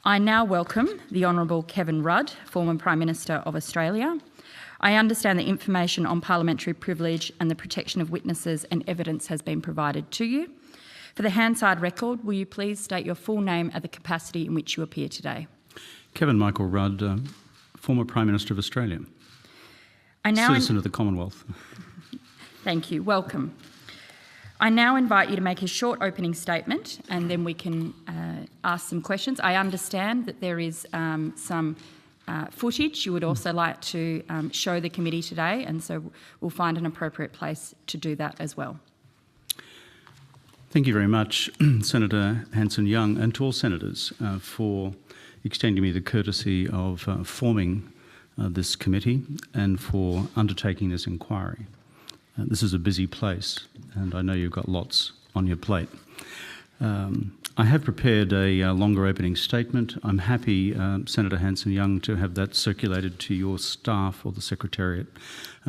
I now welcome the Honourable Kevin Rudd, former Prime Minister of Australia. I understand that information on parliamentary privilege and the protection of witnesses and evidence has been provided to you. For the Hansard record, will you please state your full name and the capacity in which you appear today? Kevin Michael Rudd, former Prime Minister of Australia, citizen of the Commonwealth. Thank you. Welcome. I now invite you to make a short opening statement and then we can ask some questions. I understand that there is some footage you would also like to show the committee today, and so we'll find an appropriate place to do that as well. Thank you very much, Senator Hanson-Young, and to all senators for extending me the courtesy of forming this committee and for undertaking this inquiry. This is a busy place, and I know you've got lots on your plate. I have prepared a longer opening statement. I'm happy, Senator Hanson-Young, to have that circulated to your staff or the Secretariat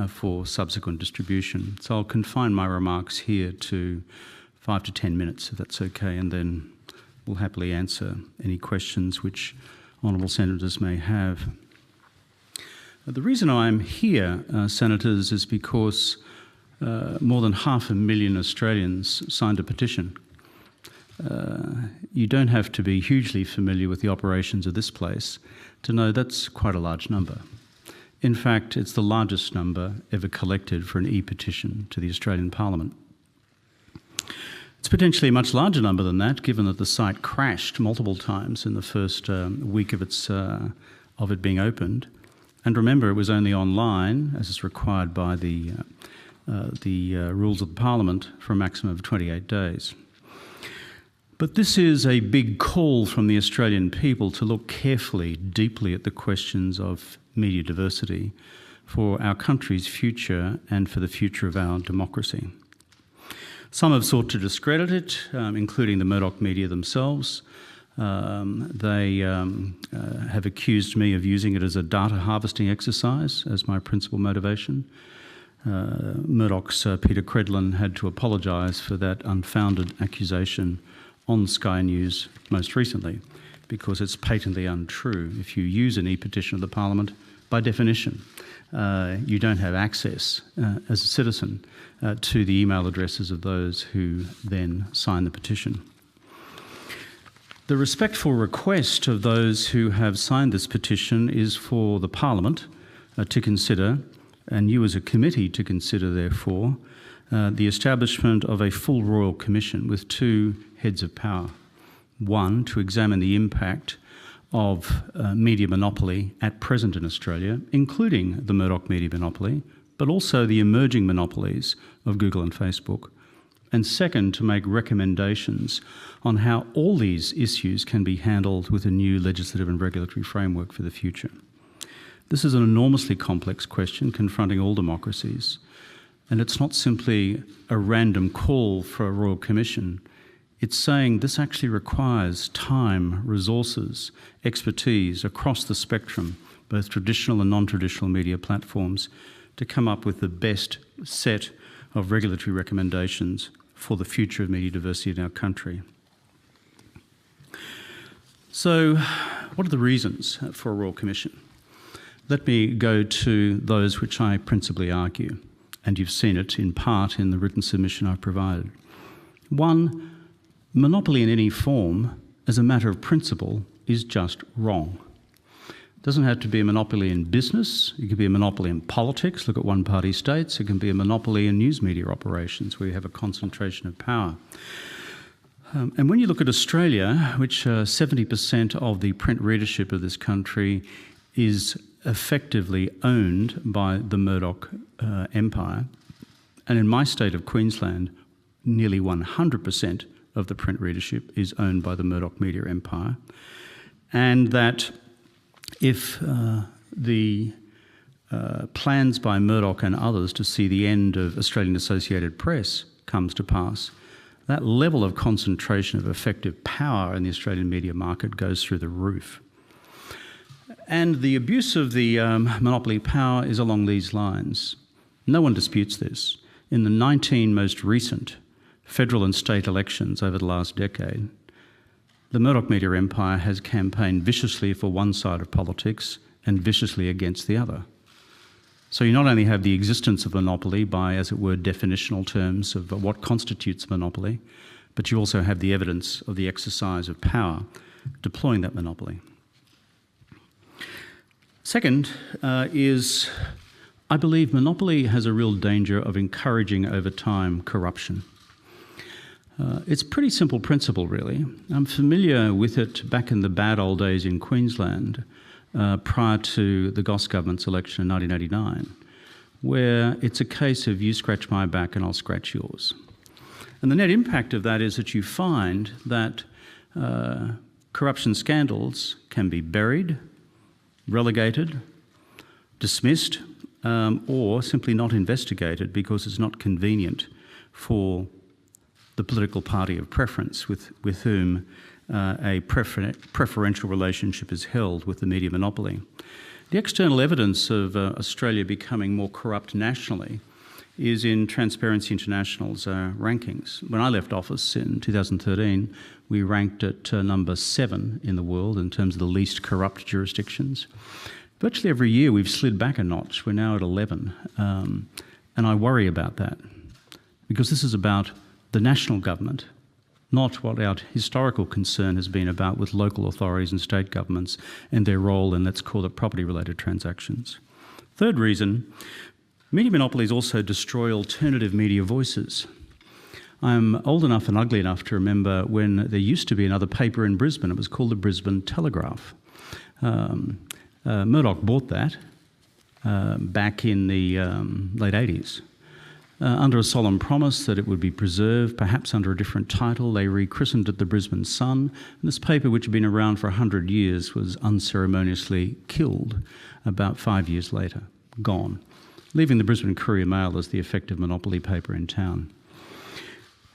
for subsequent distribution. So I'll confine my remarks here to 5 to 10 minutes, if that's okay, and then we'll happily answer any questions which honourable senators may have. The reason I'm here, senators, is because more than 500,000 Australians signed a petition. You don't have to be hugely familiar with the operations of this place to know that's quite a large number. In fact, it's the largest number ever collected for an e-petition to the Australian Parliament. It's potentially a much larger number than that, given that the site crashed multiple times in the first week of it being opened. And remember, it was only online, as is required by the rules of the Parliament, for a maximum of 28 days. But this is a big call from the Australian people to look carefully, deeply at the questions of media diversity for our country's future and for the future of our democracy. Some have sought to discredit it, including the Murdoch media themselves. They have accused me of using it as a data harvesting exercise as my principal motivation. Murdoch's Peter Credlin had to apologise for that unfounded accusation on Sky News most recently, because it's patently untrue. If you use an e-petition of the Parliament, by definition, you don't have access as a citizen to the email addresses of those who then sign the petition. The respectful request of those who have signed this petition is for the Parliament to consider, and you as a committee to consider, therefore, the establishment of a full Royal Commission with two heads of power. One, to examine the impact of media monopoly at present in Australia, including the Murdoch media monopoly, but also the emerging monopolies of Google and Facebook. And second, to make recommendations on how all these issues can be handled with a new legislative and regulatory framework for the future. This is an enormously complex question confronting all democracies, and it's not simply a random call for a Royal Commission. It's saying this actually requires time, resources, expertise across the spectrum, both traditional and non-traditional media platforms, to come up with the best set of regulatory recommendations for the future of media diversity in our country. So, what are the reasons for a Royal Commission? Let me go to those which I principally argue, and you've seen it in part in the written submission I've provided. One, monopoly in any form, as a matter of principle, is just wrong. It doesn't have to be a monopoly in business. It can be a monopoly in politics. Look at one-party states. It can be a monopoly in news media operations where you have a concentration of power. And when you look at Australia, which 70% of the print readership of this country is effectively owned by the Murdoch empire, and in my state of Queensland, nearly 100% of the print readership is owned by the Murdoch media empire, and that if the plans by Murdoch and others to see the end of Australian Associated Press comes to pass, that level of concentration of effective power in the Australian media market goes through the roof. And the abuse of the monopoly power is along these lines. No one disputes this. In the 19 most recent federal and state elections over the last decade, the Murdoch media empire has campaigned viciously for one side of politics and viciously against the other. So you not only have the existence of monopoly by, as it were, definitional terms of what constitutes monopoly, but you also have the evidence of the exercise of power deploying that monopoly. Second is, I believe monopoly has a real danger of encouraging over time corruption. It's a pretty simple principle, really. I'm familiar with it back in the bad old days in Queensland, prior to the Goss government's election in 1989, where it's a case of you scratch my back and I'll scratch yours. And the net impact of that is that you find that corruption scandals can be buried, relegated, dismissed, or simply not investigated because it's not convenient for the political party of preference with whom a preferential relationship is held with the media monopoly. The external evidence of Australia becoming more corrupt nationally is in Transparency International's rankings. When I left office in 2013, we ranked at number 7 in the world in terms of the least corrupt jurisdictions. Virtually every year we've slid back a notch. We're now at 11. And I worry about that because this is about the national government, not what our historical concern has been about with local authorities and state governments and their role in, let's call it, property-related transactions. Third reason, media monopolies also destroy alternative media voices. I'm old enough and ugly enough to remember when there used to be another paper in Brisbane. It was called the Brisbane Telegraph. Murdoch bought that back in the late 80s. Under a solemn promise that it would be preserved, perhaps under a different title, they rechristened it the Brisbane Sun. And this paper, which had been around for 100 years, was unceremoniously killed about 5 years later, gone, leaving the Brisbane Courier Mail as the effective monopoly paper in town.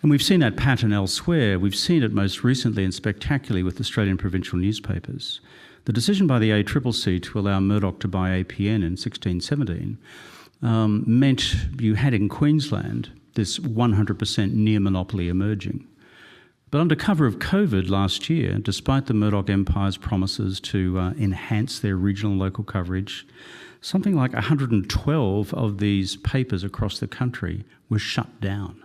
And we've seen that pattern elsewhere. We've seen it most recently and spectacularly with Australian provincial newspapers. The decision by the ACCC to allow Murdoch to buy APN in 1617 meant you had in Queensland this 100% near monopoly emerging. But under cover of COVID last year, despite the Murdoch Empire's promises to enhance their regional and local coverage, something like 112 of these papers across the country were shut down.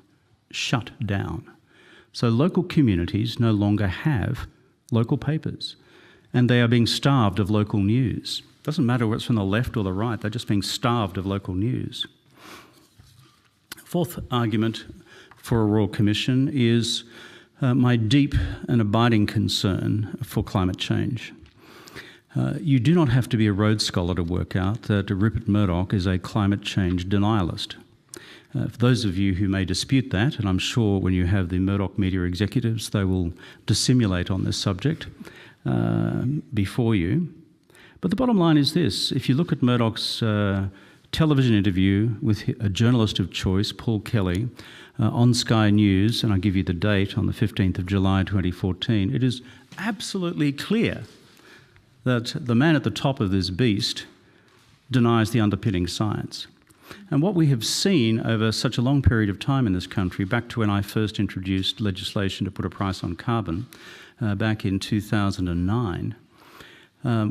So local communities no longer have local papers, and they are being starved of local news. Doesn't matter whether it's from the left or the right, they're just being starved of local news. Fourth argument for a Royal Commission is my deep and abiding concern for climate change. You do not have to be a Rhodes Scholar to work out that Rupert Murdoch is a climate change denialist. For those of you who may dispute that, and I'm sure when you have the Murdoch media executives, they will dissimulate on this subject before you. But the bottom line is this. If you look at Murdoch's television interview with a journalist of choice, Paul Kelly, on Sky News, and I'll give you the date, on the 15th of July 2014, it is absolutely clear that the man at the top of this beast denies the underpinning science. And what we have seen over such a long period of time in this country, back to when I first introduced legislation to put a price on carbon back in 2009,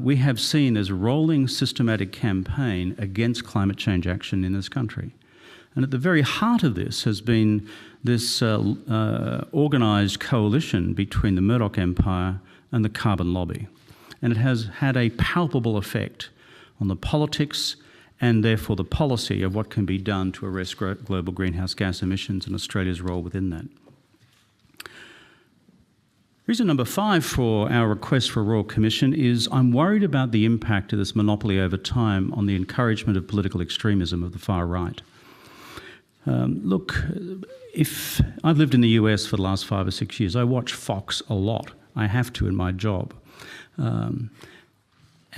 we have seen there's a rolling systematic campaign against climate change action in this country. And at the very heart of this has been this organised coalition between the Murdoch Empire and the carbon lobby. And it has had a palpable effect on the politics and therefore the policy of what can be done to arrest global greenhouse gas emissions and Australia's role within that. Reason number 5 for our request for a Royal Commission is I'm worried about the impact of this monopoly over time on the encouragement of political extremism of the far right. Look, if I've lived in the US for the last 5 or 6 years, I watch Fox a lot. I have to in my job.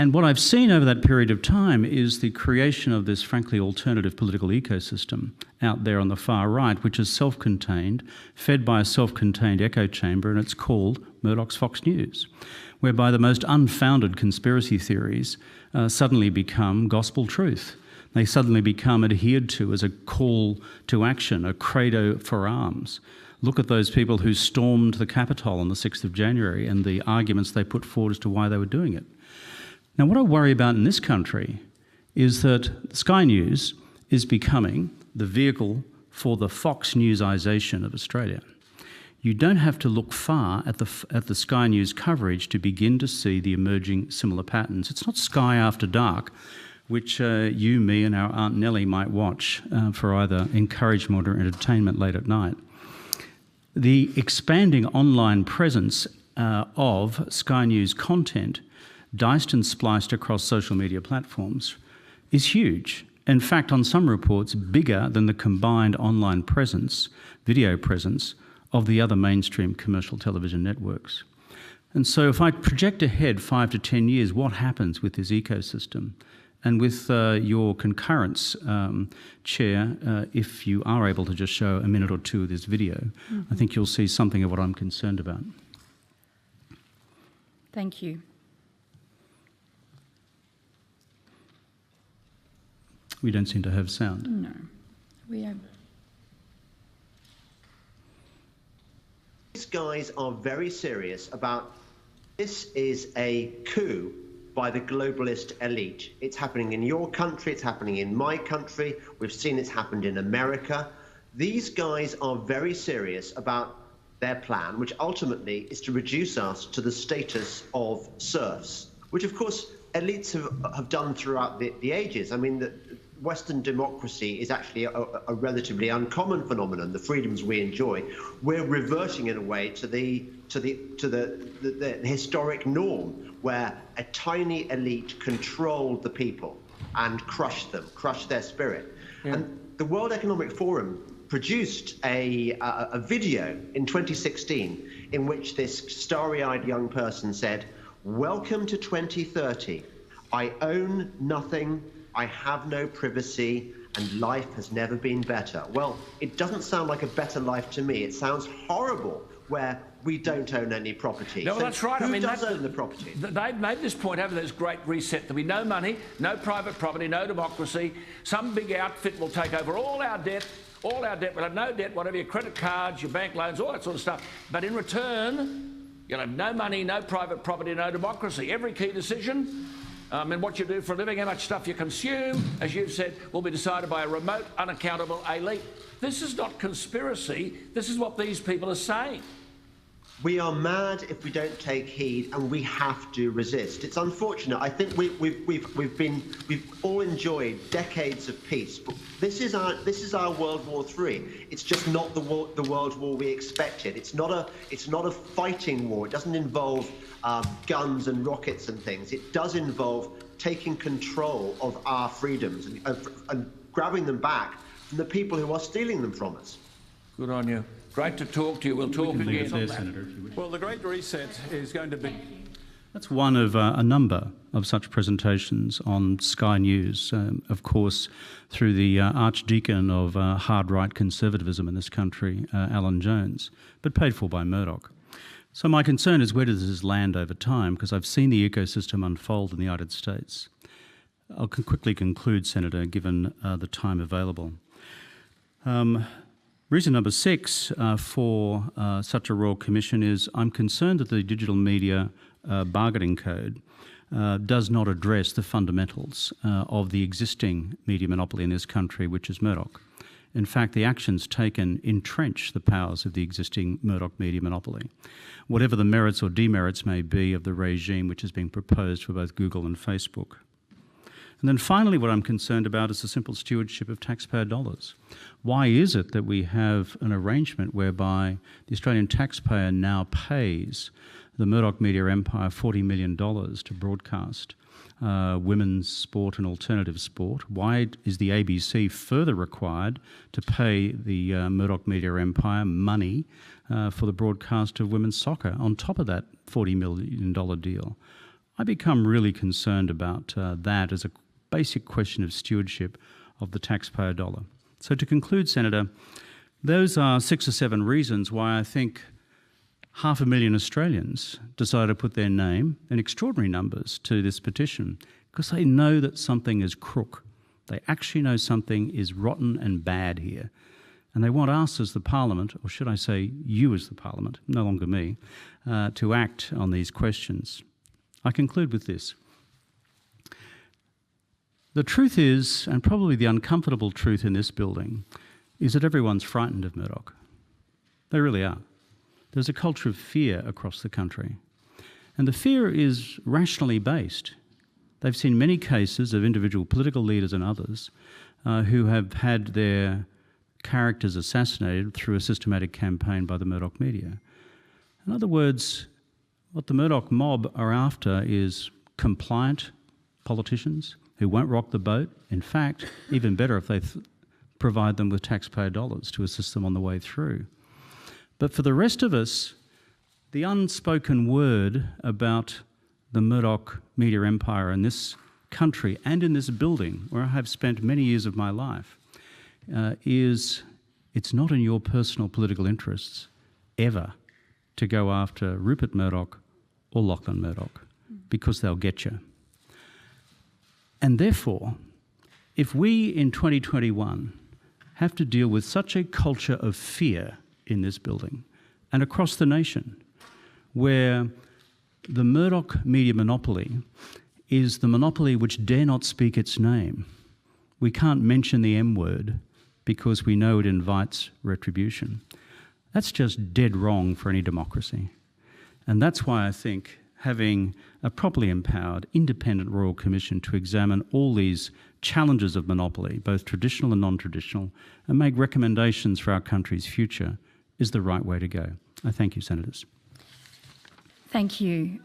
And what I've seen over that period of time is the creation of this, frankly, alternative political ecosystem out there on the far right, which is self-contained, fed by a self-contained echo chamber, and it's called Murdoch's Fox News, whereby the most unfounded conspiracy theories suddenly become gospel truth. They suddenly become adhered to as a call to action, a credo for arms. Look at those people who stormed the Capitol on the 6th of January and the arguments they put forward as to why they were doing it. Now, what I worry about in this country is that Sky News is becoming the vehicle for the Fox Newsisation of Australia. You don't have to look far at the Sky News coverage to begin to see the emerging similar patterns. It's not Sky After Dark, which you, me and our Aunt Nellie might watch for either encouragement or entertainment late at night. The expanding online presence of Sky News content, diced and spliced across social media platforms, is huge. In fact, on some reports, bigger than the combined online presence, video presence, of the other mainstream commercial television networks. And so if I project ahead 5 to 10 years, what happens with this ecosystem? And with your concurrence, Chair, if you are able to just show a minute or two of this video, I think you'll see something of what I'm concerned about. Thank you. We don't seem to have sound. No, we have. These guys are very serious about this is a coup by the globalist elite. It's happening in your country, it's happening in my country, we've seen it's happened in America. These guys are very serious about their plan, which ultimately is to reduce us to the status of serfs, which of course elites have done throughout the ages. I mean, the Western democracy is actually a relatively uncommon phenomenon. The freedoms we enjoy, we're reverting in a way to the historic norm, where a tiny elite controlled the people and crushed them, crushed their spirit. Yeah. And the World Economic Forum produced a video in 2016 in which this starry-eyed young person said, "Welcome to 2030. I own nothing, I have no privacy, and life has never been better." Well, it doesn't sound like a better life to me. It sounds horrible, where we don't own any property. No, well, that's right. Who does own the property? They've made this point, haven't they? This great reset. There'll be no money, no private property, no democracy. Some big outfit will take over all our debt. All our debt. We'll have no debt, whatever, your credit cards, your bank loans, all that sort of stuff. But in return, you'll have no money, no private property, no democracy. Every key decision and what you do for a living, how much stuff you consume, as you've said, will be decided by a remote, unaccountable elite. This is not conspiracy. This is what these people are saying. We are mad if we don't take heed, and we have to resist. It's unfortunate. I think we've all enjoyed decades of peace, but this is our World War III. It's just not the World War we expected. It's not a fighting war. It doesn't involve guns and rockets and things. It does involve taking control of our freedoms and grabbing them back from the people who are stealing them from us. Good on you. Great to talk to you. We'll talk again. There, Senator, if you wish. Well, the Great Reset is going to be... That's one of a number of such presentations on Sky News, of course, through the archdeacon of hard-right conservatism in this country, Alan Jones, but paid for by Murdoch. So my concern is, where does this land over time? Because I've seen the ecosystem unfold in the United States. I'll quickly conclude, Senator, given the time available. Reason number 6 for such a Royal Commission is I'm concerned that the Digital Media Bargaining Code does not address the fundamentals of the existing media monopoly in this country, which is Murdoch. In fact, the actions taken entrench the powers of the existing Murdoch media monopoly, whatever the merits or demerits may be of the regime which is being proposed for both Google and Facebook. And then finally, what I'm concerned about is the simple stewardship of taxpayer dollars. Why is it that we have an arrangement whereby the Australian taxpayer now pays the Murdoch media empire $40 million to broadcast women's sport and alternative sport? Why is the ABC further required to pay the Murdoch media empire money for the broadcast of women's soccer on top of that $40 million deal? I become really concerned about that as a basic question of stewardship of the taxpayer dollar. So to conclude, Senator, those are 6 or 7 reasons why I think 500,000 Australians decided to put their name in extraordinary numbers to this petition, because they know that something is crook. They actually know something is rotten and bad here. And they want us as the Parliament, or should I say you as the Parliament, no longer me, to act on these questions. I conclude with this. The truth is, and probably the uncomfortable truth in this building, is that everyone's frightened of Murdoch. They really are. There's a culture of fear across the country. And the fear is rationally based. They've seen many cases of individual political leaders and others who have had their characters assassinated through a systematic campaign by the Murdoch media. In other words, what the Murdoch mob are after is compliant politicians who won't rock the boat. In fact, even better if they provide them with taxpayer dollars to assist them on the way through. But for the rest of us, the unspoken word about the Murdoch media empire in this country and in this building, where I have spent many years of my life, is it's not in your personal political interests ever to go after Rupert Murdoch or Lachlan Murdoch, because they'll get you. And therefore, if we in 2021 have to deal with such a culture of fear in this building and across the nation, where the Murdoch media monopoly is the monopoly which dare not speak its name. We can't mention the M word because we know it invites retribution. That's just dead wrong for any democracy. And that's why I think having a properly empowered, independent Royal Commission to examine all these challenges of monopoly, both traditional and non-traditional, and make recommendations for our country's future is the right way to go. I thank you, Senators. Thank you.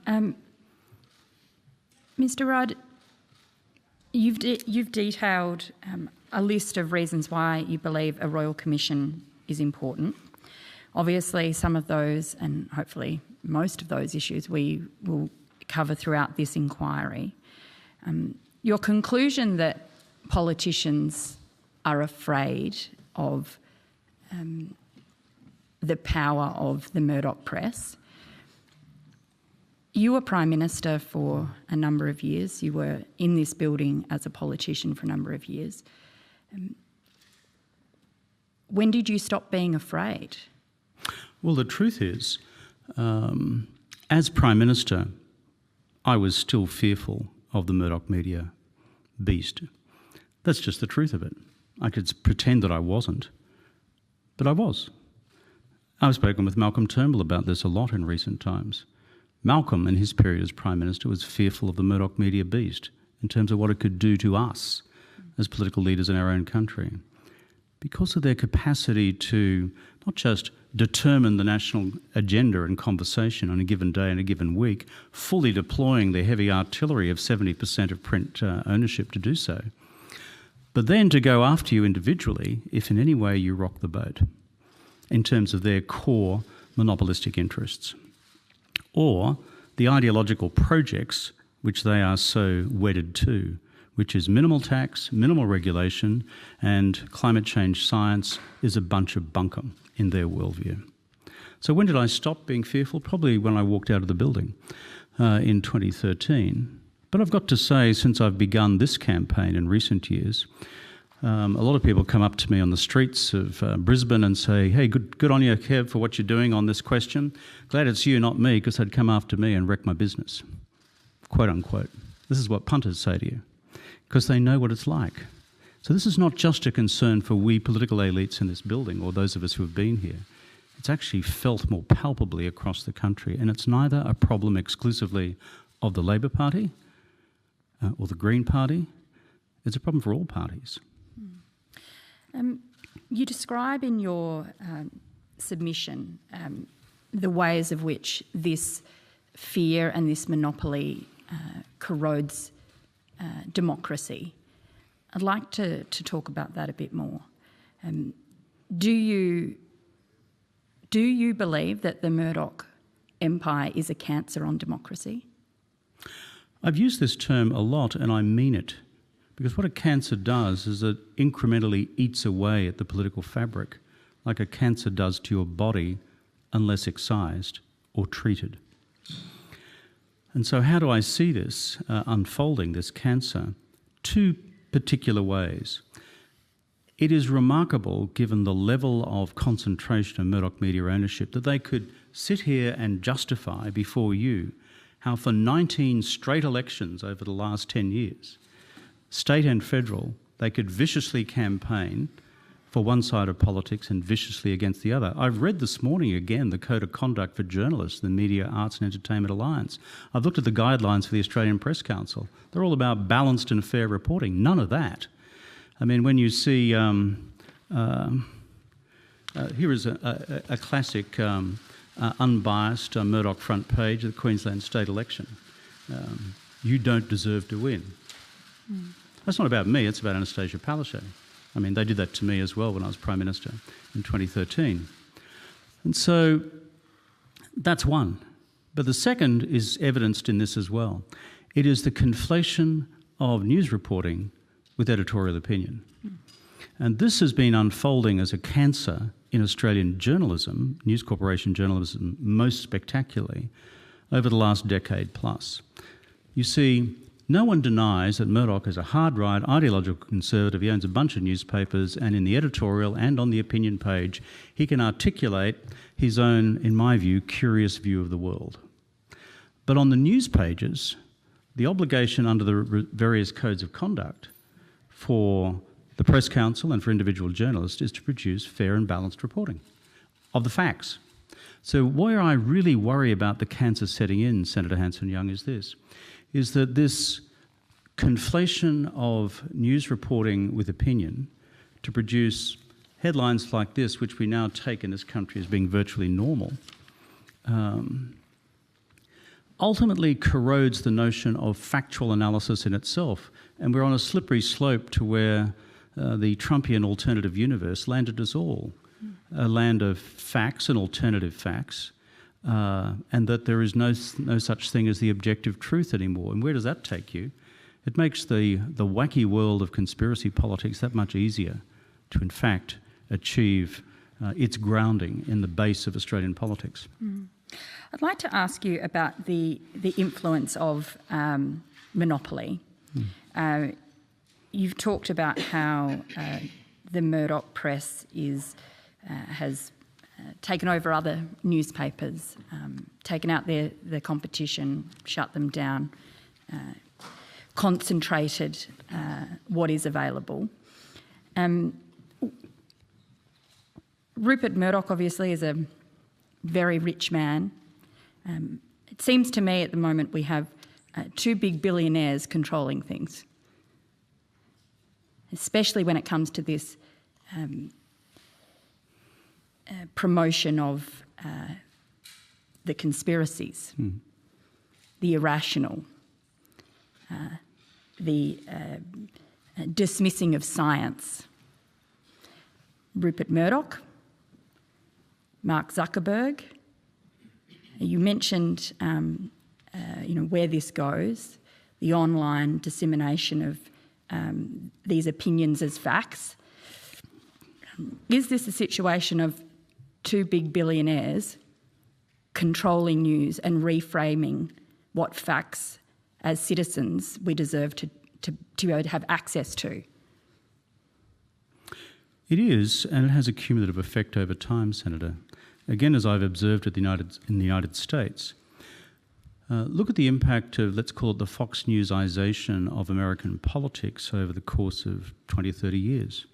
Mr Rudd, you've detailed a list of reasons why you believe a Royal Commission is important. Obviously, some of those, and hopefully most of those issues, we will cover throughout this inquiry. Your conclusion that politicians are afraid of the power of the Murdoch press. You were Prime Minister for a number of years. You were in this building as a politician for a number of years. When did you stop being afraid? Well, the truth is, as Prime Minister, I was still fearful of the Murdoch media beast. That's just the truth of it. I could pretend that I wasn't, but I was. I've spoken with Malcolm Turnbull about this a lot in recent times. Malcolm, in his period as Prime Minister, was fearful of the Murdoch media beast in terms of what it could do to us as political leaders in our own country. Because of their capacity to not just determine the national agenda and conversation on a given day and a given week, fully deploying their heavy artillery of 70% of print ownership to do so, but then to go after you individually if in any way you rock the boat in terms of their core monopolistic interests, or the ideological projects which they are so wedded to, which is minimal tax, minimal regulation, and climate change science is a bunch of bunkum in their worldview. So when did I stop being fearful? Probably when I walked out of the building in 2013. But I've got to say, since I've begun this campaign in recent years, a lot of people come up to me on the streets of Brisbane and say, hey, good on you, Kev, for what you're doing on this question. Glad it's you, not me, because they'd come after me and wreck my business, quote unquote. This is what punters say to you, because they know what it's like. So this is not just a concern for we political elites in this building or those of us who have been here. It's actually felt more palpably across the country, and it's neither a problem exclusively of the Labor Party or the Green Party. It's a problem for all parties. You describe in your submission the ways of which this fear and this monopoly corrodes democracy. I'd like to talk about that a bit more. Do you believe that the Murdoch empire is a cancer on democracy? I've used this term a lot, and I mean it. Because what a cancer does is it incrementally eats away at the political fabric, like a cancer does to your body unless excised or treated. And so how do I see this unfolding, this cancer? Two particular ways. It is remarkable, given the level of concentration of Murdoch media ownership, that they could sit here and justify before you how for 19 straight elections over the last 10 years, state and federal, they could viciously campaign for one side of politics and viciously against the other. I've read this morning again the Code of Conduct for Journalists, the Media, Arts and Entertainment Alliance. I've looked at the guidelines for the Australian Press Council. They're all about balanced and fair reporting. None of that. I mean, when you see, here is a classic unbiased Murdoch front page of the Queensland state election. You don't deserve to win. That's not about me, it's about Anastasia Palaszczuk. I mean, they did that to me as well when I was Prime Minister in 2013. And so that's one. But the second is evidenced in this as well. It is the conflation of news reporting with editorial opinion. And this has been unfolding as a cancer in Australian journalism, News Corporation journalism most spectacularly, over the last decade plus. You see, no one denies that Murdoch is a hard-right, ideological conservative. He owns a bunch of newspapers, and in the editorial and on the opinion page, he can articulate his own, in my view, curious view of the world. But on the news pages, the obligation under the various codes of conduct for the Press Council and for individual journalists is to produce fair and balanced reporting of the facts. So where I really worry about the cancer setting in, Senator Hanson-Young, is this, is that this conflation of news reporting with opinion to produce headlines like this, which we now take in this country as being virtually normal, ultimately corrodes the notion of factual analysis in itself. And we're on a slippery slope to where the Trumpian alternative universe landed us all, a land of facts and alternative facts, and that there is no such thing as the objective truth anymore. And where does that take you? It makes the wacky world of conspiracy politics that much easier to, in fact, achieve its grounding in the base of Australian politics. I'd like to ask you about the influence of monopoly. You've talked about how the Murdoch press has taken over other newspapers, taken out their competition, shut them down, concentrated what is available. Rupert Murdoch obviously is a very rich man. It seems to me at the moment we have two big billionaires controlling things, especially when it comes to this promotion of the conspiracies, the irrational, the dismissing of science. Rupert Murdoch, Mark Zuckerberg. You mentioned, where this goes, the online dissemination of these opinions as facts. Is this a situation of two big billionaires controlling news and reframing what facts as citizens we deserve to be able to have access to? It is, and it has a cumulative effect over time, Senator. Again, as I've observed in the United States, look at the impact of, let's call it the Fox Newsization of American politics over the course of 20, 30 years.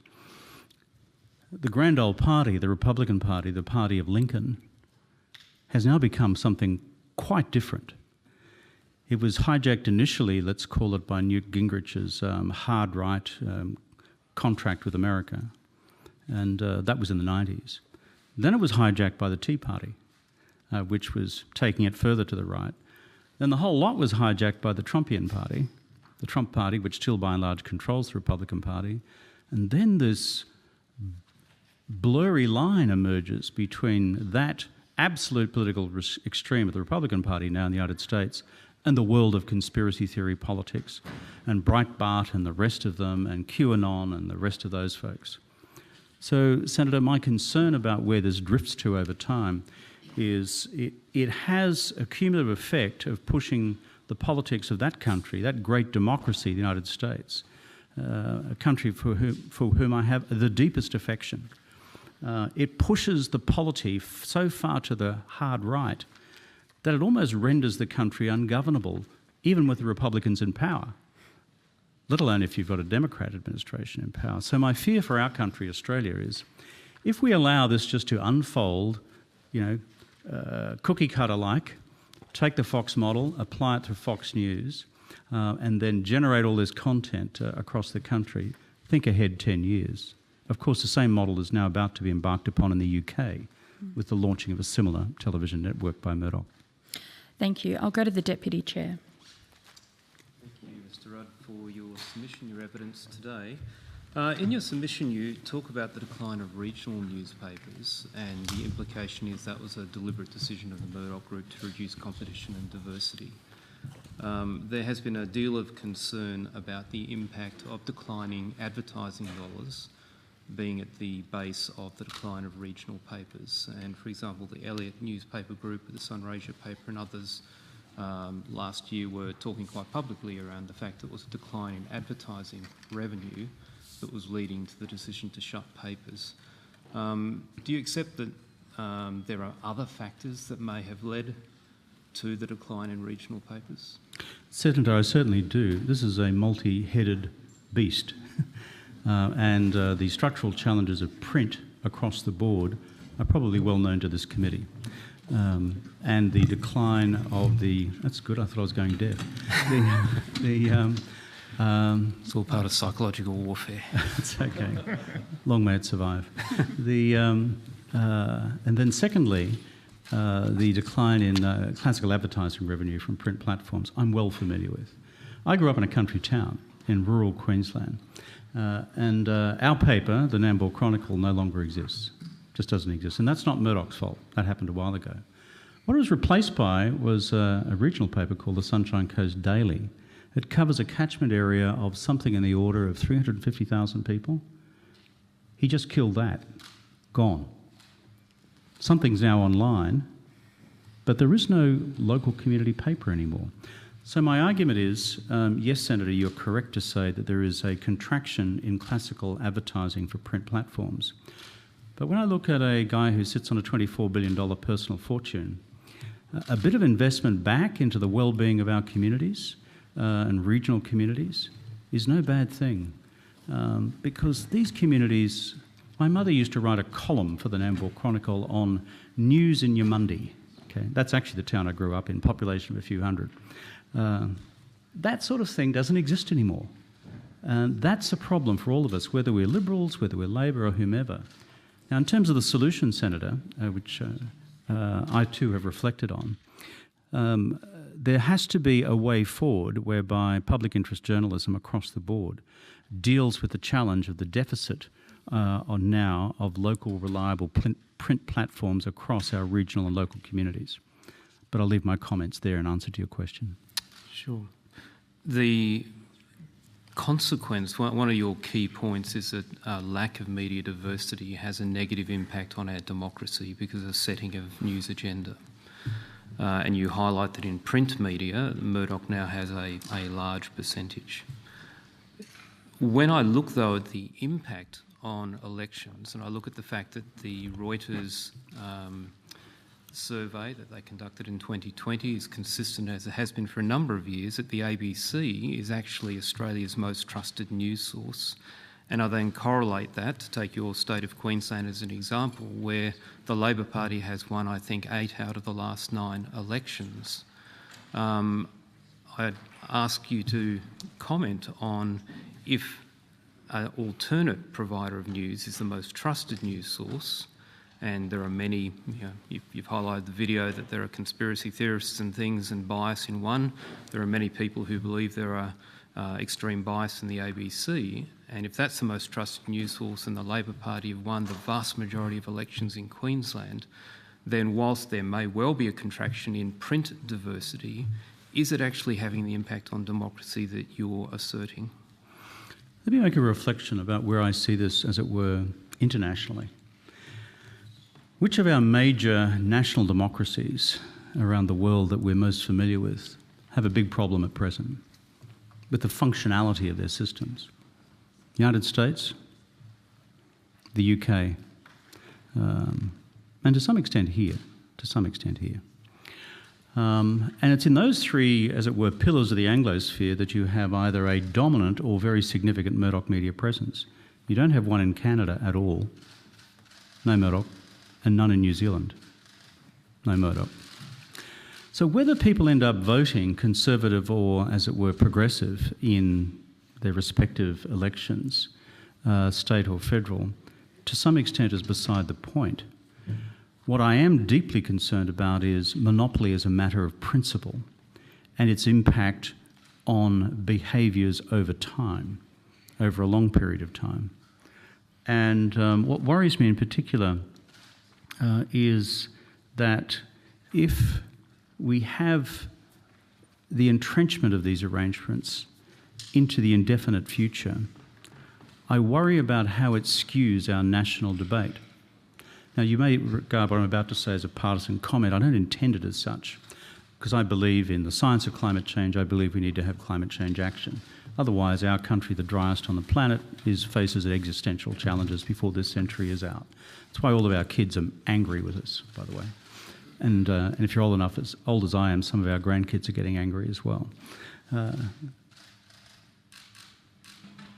The grand old party, the Republican Party, the party of Lincoln, has now become something quite different. It was hijacked initially, let's call it, by Newt Gingrich's hard right contract with America, and that was in the 90s. Then it was hijacked by the Tea Party, which was taking it further to the right. Then the whole lot was hijacked by the Trumpian Party, the Trump Party, which still by and large controls the Republican Party. And then this blurry line emerges between that absolute political extreme of the Republican Party now in the United States and the world of conspiracy theory politics, and Breitbart and the rest of them, and QAnon and the rest of those folks. So, Senator, my concern about where this drifts to over time is it has a cumulative effect of pushing the politics of that country, that great democracy, the United States, a country for whom I have the deepest affection. It pushes the polity so far to the hard right that it almost renders the country ungovernable, even with the Republicans in power, let alone if you've got a Democrat administration in power. So my fear for our country, Australia, is if we allow this just to unfold, cookie cutter like, take the Fox model, apply it to Fox News, and then generate all this content across the country, think ahead 10 years. Of course, the same model is now about to be embarked upon in the UK with the launching of a similar television network by Murdoch. Thank you. I'll go to the Deputy Chair. Thank you, Mr Rudd, for your submission, your evidence today. In your submission, you talk about the decline of regional newspapers, and the implication is that was a deliberate decision of the Murdoch Group to reduce competition and diversity. There has been a deal of concern about the impact of declining advertising dollars being at the base of the decline of regional papers. And for example, the Elliott newspaper group, the Sunraysia paper and others last year were talking quite publicly around the fact that it was a decline in advertising revenue that was leading to the decision to shut papers. Do you accept that there are other factors that may have led to the decline in regional papers? Senator, I certainly do. This is a multi-headed beast. And the structural challenges of print across the board are probably well known to this committee. And the decline of the... That's good, I thought I was going deaf. It's all part of psychological warfare. It's okay. Long may it survive. And then secondly, the decline in classical advertising revenue from print platforms, I'm well familiar with. I grew up in a country town in rural Queensland. And our paper, the Nambour Chronicle, no longer exists. Just doesn't exist. And that's not Murdoch's fault. That happened a while ago. What it was replaced by was a regional paper called the Sunshine Coast Daily. It covers a catchment area of something in the order of 350,000 people. He just killed that. Gone. Something's now online, but there is no local community paper anymore. So my argument is, yes, Senator, you're correct to say that there is a contraction in classical advertising for print platforms. But when I look at a guy who sits on a $24 billion personal fortune, a bit of investment back into the well-being of our communities and regional communities is no bad thing. Because these communities... My mother used to write a column for the Nambour Chronicle on news in Yamundi. Okay, that's actually the town I grew up in, population of a few hundred. That sort of thing doesn't exist anymore. And that's a problem for all of us, whether we're Liberals, whether we're Labor or whomever. Now, in terms of the solution, Senator, which I too have reflected on, there has to be a way forward whereby public interest journalism across the board deals with the challenge of the deficit now of local, reliable print platforms across our regional and local communities. But I'll leave my comments there in answer to your question. Sure. The consequence, one of your key points is that lack of media diversity has a negative impact on our democracy because of the setting of news agenda. And you highlight that in print media, Murdoch now has a large percentage. When I look, though, at the impact on elections, and I look at the fact that the Reuters survey that they conducted in 2020 is consistent as it has been for a number of years, that the ABC is actually Australia's most trusted news source. And I then correlate that, to take your state of Queensland as an example, where the Labor Party has won, I think, 8 out of the last 9 elections. I'd ask you to comment on if an alternate provider of news is the most trusted news source, and there are many, you've highlighted the video that there are conspiracy theorists and things and bias in one. There are many people who believe there are extreme bias in the ABC, and if that's the most trusted news source and the Labor Party have won the vast majority of elections in Queensland, then whilst there may well be a contraction in print diversity, is it actually having the impact on democracy that you're asserting? Let me make a reflection about where I see this, as it were, internationally. Which of our major national democracies around the world that we're most familiar with have a big problem at present with the functionality of their systems? United States, the UK, and to some extent here. And it's in those three, as it were, pillars of the Anglosphere that you have either a dominant or very significant Murdoch media presence. You don't have one in Canada at all, no Murdoch, and none in New Zealand, no Murdoch. So whether people end up voting Conservative or, as it were, Progressive in their respective elections, state or federal, to some extent is beside the point. What I am deeply concerned about is monopoly as a matter of principle and its impact on behaviours over time, over a long period of time. And what worries me in particular is that if we have the entrenchment of these arrangements into the indefinite future, I worry about how it skews our national debate. Now, you may regard what I'm about to say as a partisan comment. I don't intend it as such, because I believe in the science of climate change. I believe we need to have climate change action. Otherwise, our country, the driest on the planet, faces existential challenges before this century is out. That's why all of our kids are angry with us, by the way. And if you're old enough, as old as I am, some of our grandkids are getting angry as well.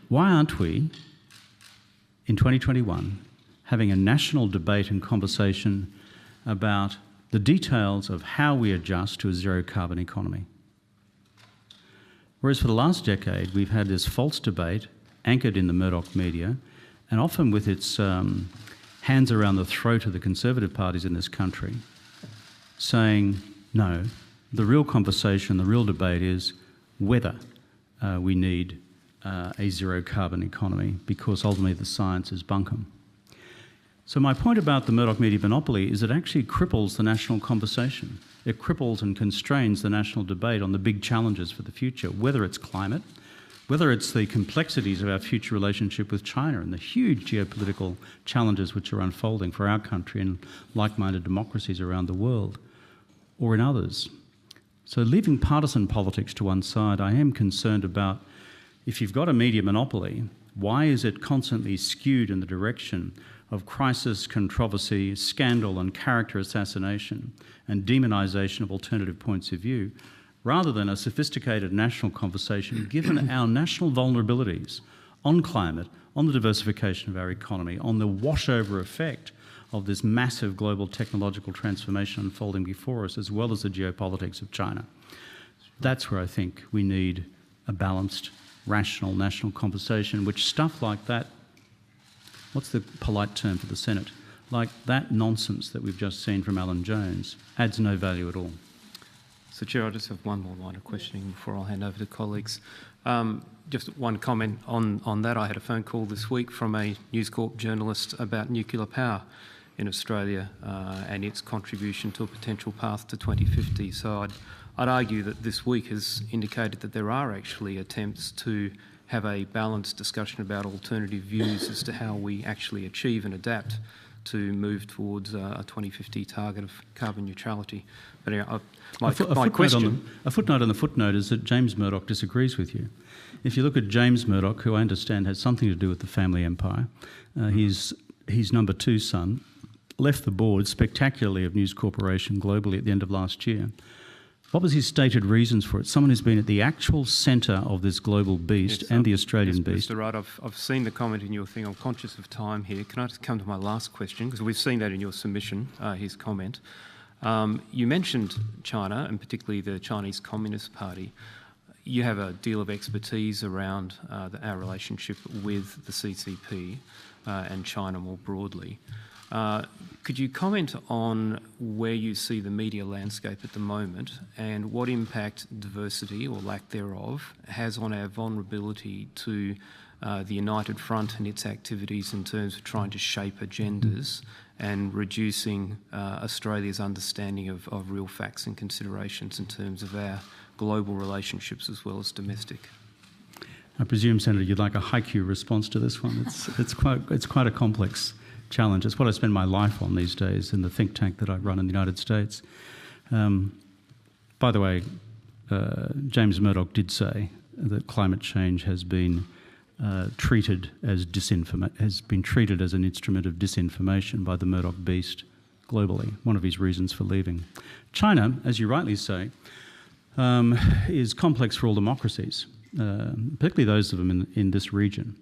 Why aren't we, in 2021, having a national debate and conversation about the details of how we adjust to a zero-carbon economy? Whereas for the last decade, we've had this false debate anchored in the Murdoch media, and often with its hands around the throat of the Conservative parties in this country, saying, no, the real conversation, the real debate is whether we need a zero-carbon economy, because ultimately the science is bunkum. So my point about the Murdoch media monopoly is it actually cripples the national conversation. It cripples and constrains the national debate on the big challenges for the future, whether it's climate, whether it's the complexities of our future relationship with China and the huge geopolitical challenges which are unfolding for our country and like-minded democracies around the world, or in others. So leaving partisan politics to one side, I am concerned about, if you've got a media monopoly, why is it constantly skewed in the direction of crisis, controversy, scandal and character assassination and demonisation of alternative points of view, rather than a sophisticated national conversation given our national vulnerabilities on climate, on the diversification of our economy, on the washover effect of this massive global technological transformation unfolding before us, as well as the geopolitics of China. That's where I think we need a balanced, rational national conversation, which stuff like that, what's the polite term for the Senate? Like that nonsense that we've just seen from Alan Jones adds no value at all. So, Chair, I just have one more line of questioning before I'll hand over to colleagues. Just one comment on that. I had a phone call this week from a News Corp journalist about nuclear power in Australia and its contribution to a potential path to 2050. So I'd argue that this week has indicated that there are actually attempts to have a balanced discussion about alternative views as to how we actually achieve and adapt to move towards a 2050 target of carbon neutrality. But anyway, a footnote on the footnote is that James Murdoch disagrees with you. If you look at James Murdoch, who I understand has something to do with the family empire, his number two son left the board spectacularly of News Corporation globally at the end of last year. What was his stated reasons for it? Someone who's been at the actual centre of this global beast and the Australian beast. Mr. Rudd, I've seen the comment in your thing. I'm conscious of time here. Can I just come to my last question? Because we've seen that in your submission, his comment. You mentioned China, and particularly the Chinese Communist Party. You have a deal of expertise around our relationship with the CCP and China more broadly. Could you comment on where you see the media landscape at the moment and what impact diversity or lack thereof has on our vulnerability to the United Front and its activities in terms of trying to shape agendas and reducing Australia's understanding of real facts and considerations in terms of our global relationships as well as domestic? I presume, Senator, you'd like a haiku response to this one. It's quite a complex challenge. It's what I spend my life on these days in the think tank that I run in the United States. By the way, James Murdoch did say that climate change has been treated as has been treated as an instrument of disinformation by the Murdoch beast globally, one of his reasons for leaving. China, as you rightly say, is complex for all democracies, particularly those of them in this region.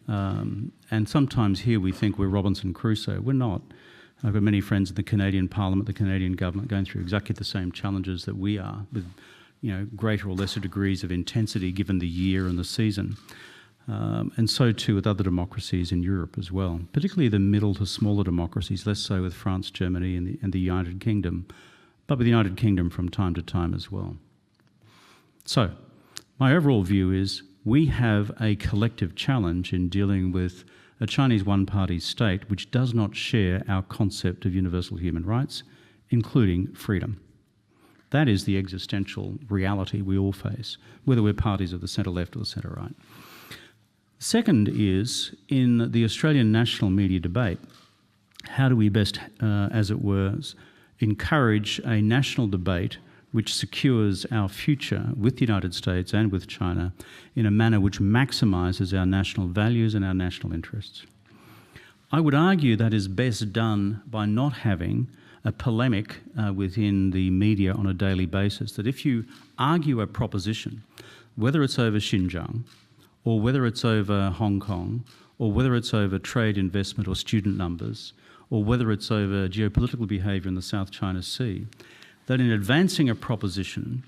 And sometimes here we think we're Robinson Crusoe. We're not. I've got many friends in the Canadian Parliament, the Canadian government, going through exactly the same challenges that we are, with greater or lesser degrees of intensity given the year and the season. And so too with other democracies in Europe as well, particularly the middle to smaller democracies, less so with France, Germany and the United Kingdom, but with the United Kingdom from time to time as well. So my overall view is we have a collective challenge in dealing with a Chinese one-party state which does not share our concept of universal human rights, including freedom. That is the existential reality we all face, whether we're parties of the centre-left or the centre-right. Second is, in the Australian national media debate, how do we best, as it were, encourage a national debate which secures our future with the United States and with China in a manner which maximises our national values and our national interests. I would argue that is best done by not having a polemic within the media on a daily basis, that if you argue a proposition, whether it's over Xinjiang, or whether it's over Hong Kong, or whether it's over trade, investment or student numbers, or whether it's over geopolitical behaviour in the South China Sea, that in advancing a proposition,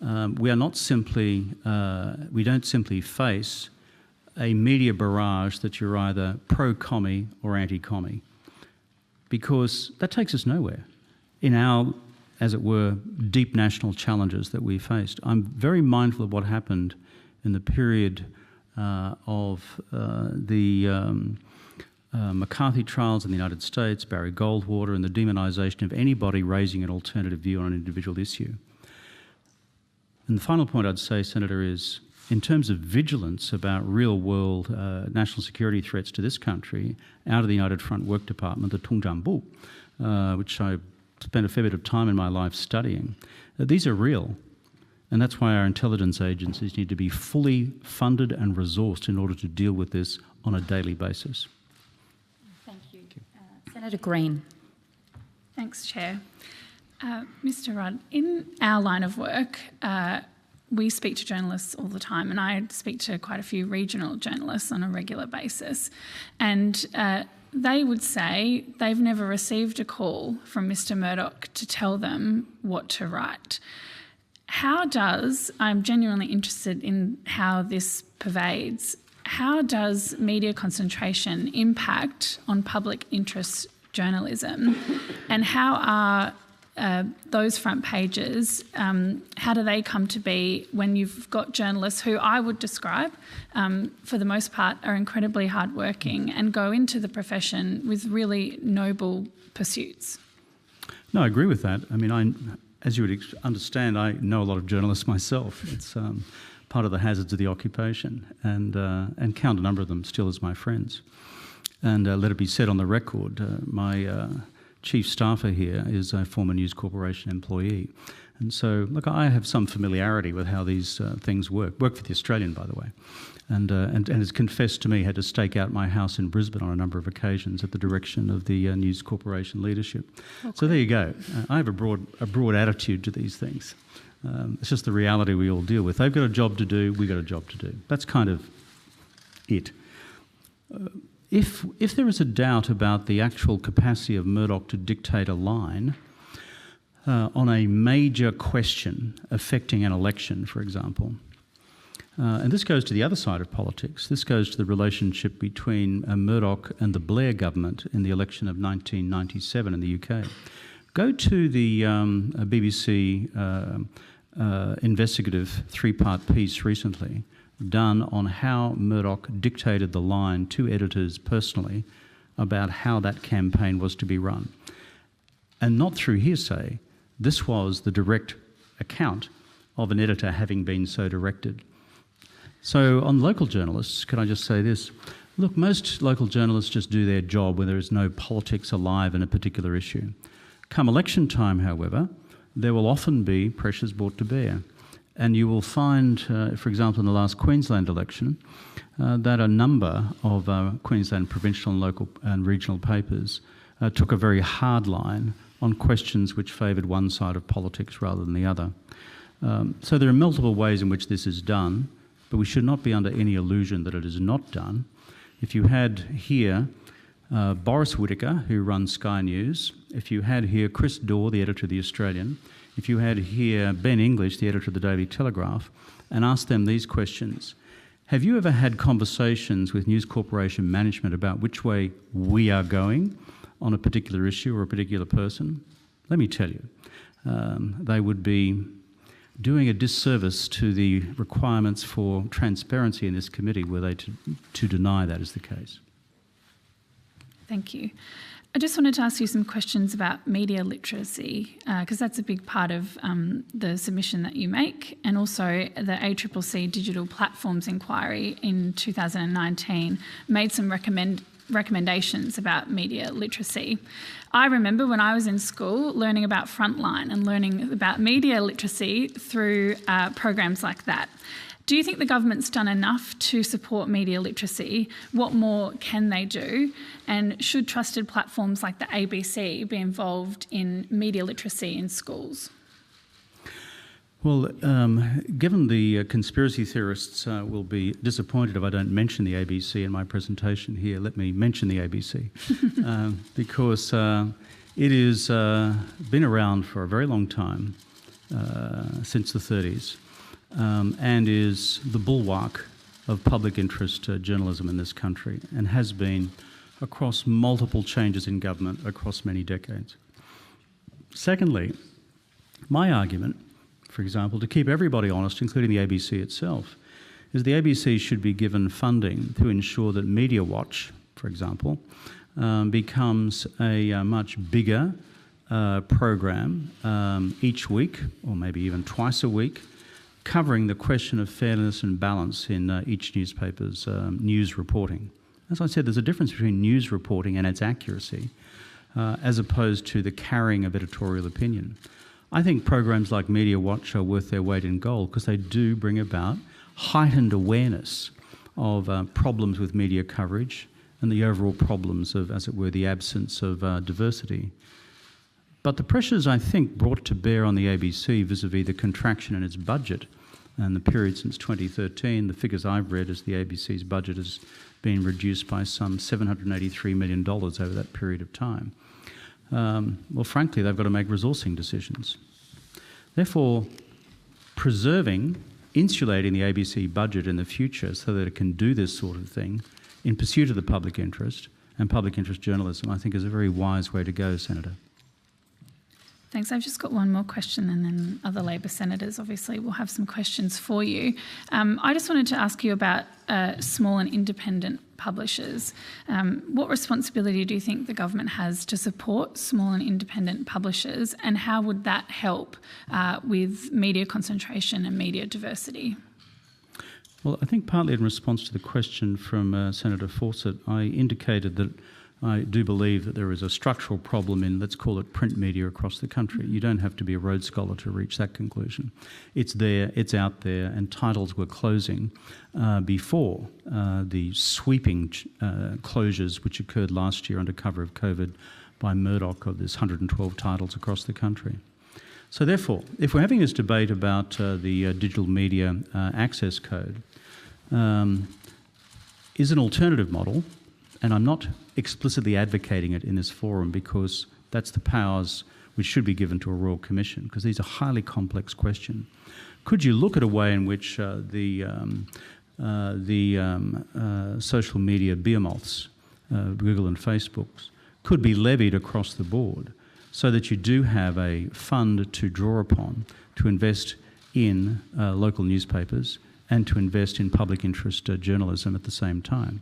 we don't simply face a media barrage that you're either pro-commie or anti-commie, because that takes us nowhere in our, as it were, deep national challenges that we faced. I'm very mindful of what happened in the period of the McCarthy trials in the United States, Barry Goldwater, and the demonisation of anybody raising an alternative view on an individual issue. And the final point I'd say, Senator, is in terms of vigilance about real-world national security threats to this country, out of the United Front Work Department, the Tungjiangbu, which I spent a fair bit of time in my life studying, these are real. And that's why our intelligence agencies need to be fully funded and resourced in order to deal with this on a daily basis. Thank you. Senator Green. Thanks, Chair. Mr Rudd, in our line of work, we speak to journalists all the time, and I speak to quite a few regional journalists on a regular basis. And they would say they've never received a call from Mr Murdoch to tell them what to write. I'm genuinely interested in how this pervades. How does media concentration impact on public interest journalism? And how are those front pages, how do they come to be when you've got journalists who I would describe, for the most part, are incredibly hardworking and go into the profession with really noble pursuits? No, I agree with that. I mean, as you would understand, I know a lot of journalists myself. It's part of the hazards of the occupation, and count a number of them still as my friends. And let it be said on the record, my chief staffer here is a former News Corporation employee. And so, look, I have some familiarity with how these things work. Work for the Australian, by the way. And has confessed to me, had to stake out my house in Brisbane on a number of occasions at the direction of the News Corporation leadership. Okay. So there you go. I have a broad attitude to these things. It's just the reality we all deal with. They've got a job to do, we've got a job to do. That's kind of it. If there is a doubt about the actual capacity of Murdoch to dictate a line on a major question affecting an election, for example, and this goes to the other side of politics. This goes to the relationship between Murdoch and the Blair government in the election of 1997 in the UK. Go to the BBC investigative three-part piece recently done on how Murdoch dictated the line to editors personally about how that campaign was to be run. And not through hearsay. This was the direct account of an editor having been so directed. So on local journalists, can I just say this? Look, most local journalists just do their job when there is no politics alive in a particular issue. Come election time, however, there will often be pressures brought to bear. And you will find, for example, in the last Queensland election, that a number of Queensland provincial and local and regional papers took a very hard line on questions which favoured one side of politics rather than the other. So there are multiple ways in which this is done, but we should not be under any illusion that it is not done. If you had here Boris Whitaker, who runs Sky News, if you had here Chris Daw, the editor of The Australian, if you had here Ben English, the editor of the Daily Telegraph, and asked them these questions: have you ever had conversations with News Corporation management about which way we are going on a particular issue or a particular person? Let me tell you, they would be doing a disservice to the requirements for transparency in this committee were they to deny that is the case. Thank you. I just wanted to ask you some questions about media literacy, because that's a big part of the submission that you make, and also the ACCC Digital Platforms Inquiry in 2019 made some recommendations about media literacy. I remember when I was in school learning about Frontline and learning about media literacy through programs like that. Do you think the government's done enough to support media literacy? What more can they do? And should trusted platforms like the ABC be involved in media literacy in schools? Well, given the conspiracy theorists will be disappointed if I don't mention the ABC in my presentation here, let me mention the ABC because it has been around for a very long time, since the 30s. And is the bulwark of public interest journalism in this country, and has been across multiple changes in government across many decades. Secondly, my argument, for example, to keep everybody honest, including the ABC itself, is the ABC should be given funding to ensure that Media Watch, for example, becomes a much bigger program each week, or maybe even twice a week, covering the question of fairness and balance in each newspaper's news reporting. As I said, there's a difference between news reporting and its accuracy, as opposed to the carrying of editorial opinion. I think programs like Media Watch are worth their weight in gold because they do bring about heightened awareness of problems with media coverage and the overall problems of, as it were, the absence of diversity. But the pressures, I think, brought to bear on the ABC vis-a-vis the contraction in its budget and the period since 2013, the figures I've read is the ABC's budget has been reduced by some $783 million over that period of time. Well, frankly, they've got to make resourcing decisions. Therefore, preserving, insulating the ABC budget in the future so that it can do this sort of thing in pursuit of the public interest and public interest journalism, I think is a very wise way to go, Senator. Thanks. I've just got one more question, and then other Labor senators obviously will have some questions for you. I just wanted to ask you about small and independent publishers. What responsibility do you think the government has to support small and independent publishers, and how would that help with media concentration and media diversity? Well, I think partly in response to the question from Senator Fawcett, I indicated that I do believe that there is a structural problem in, let's call it, print media across the country. You don't have to be a Rhodes Scholar to reach that conclusion. It's there, it's out there, and titles were closing before the sweeping closures which occurred last year under cover of COVID by Murdoch of this 112 titles across the country. So therefore, if we're having this debate about the Digital Media Access Code, is an alternative model, and I'm not explicitly advocating it in this forum because that's the powers which should be given to a Royal Commission, because these are highly complex questions. Could you look at a way in which the social media behemoths, Google and Facebook, could be levied across the board so that you do have a fund to draw upon to invest in local newspapers and to invest in public interest journalism at the same time?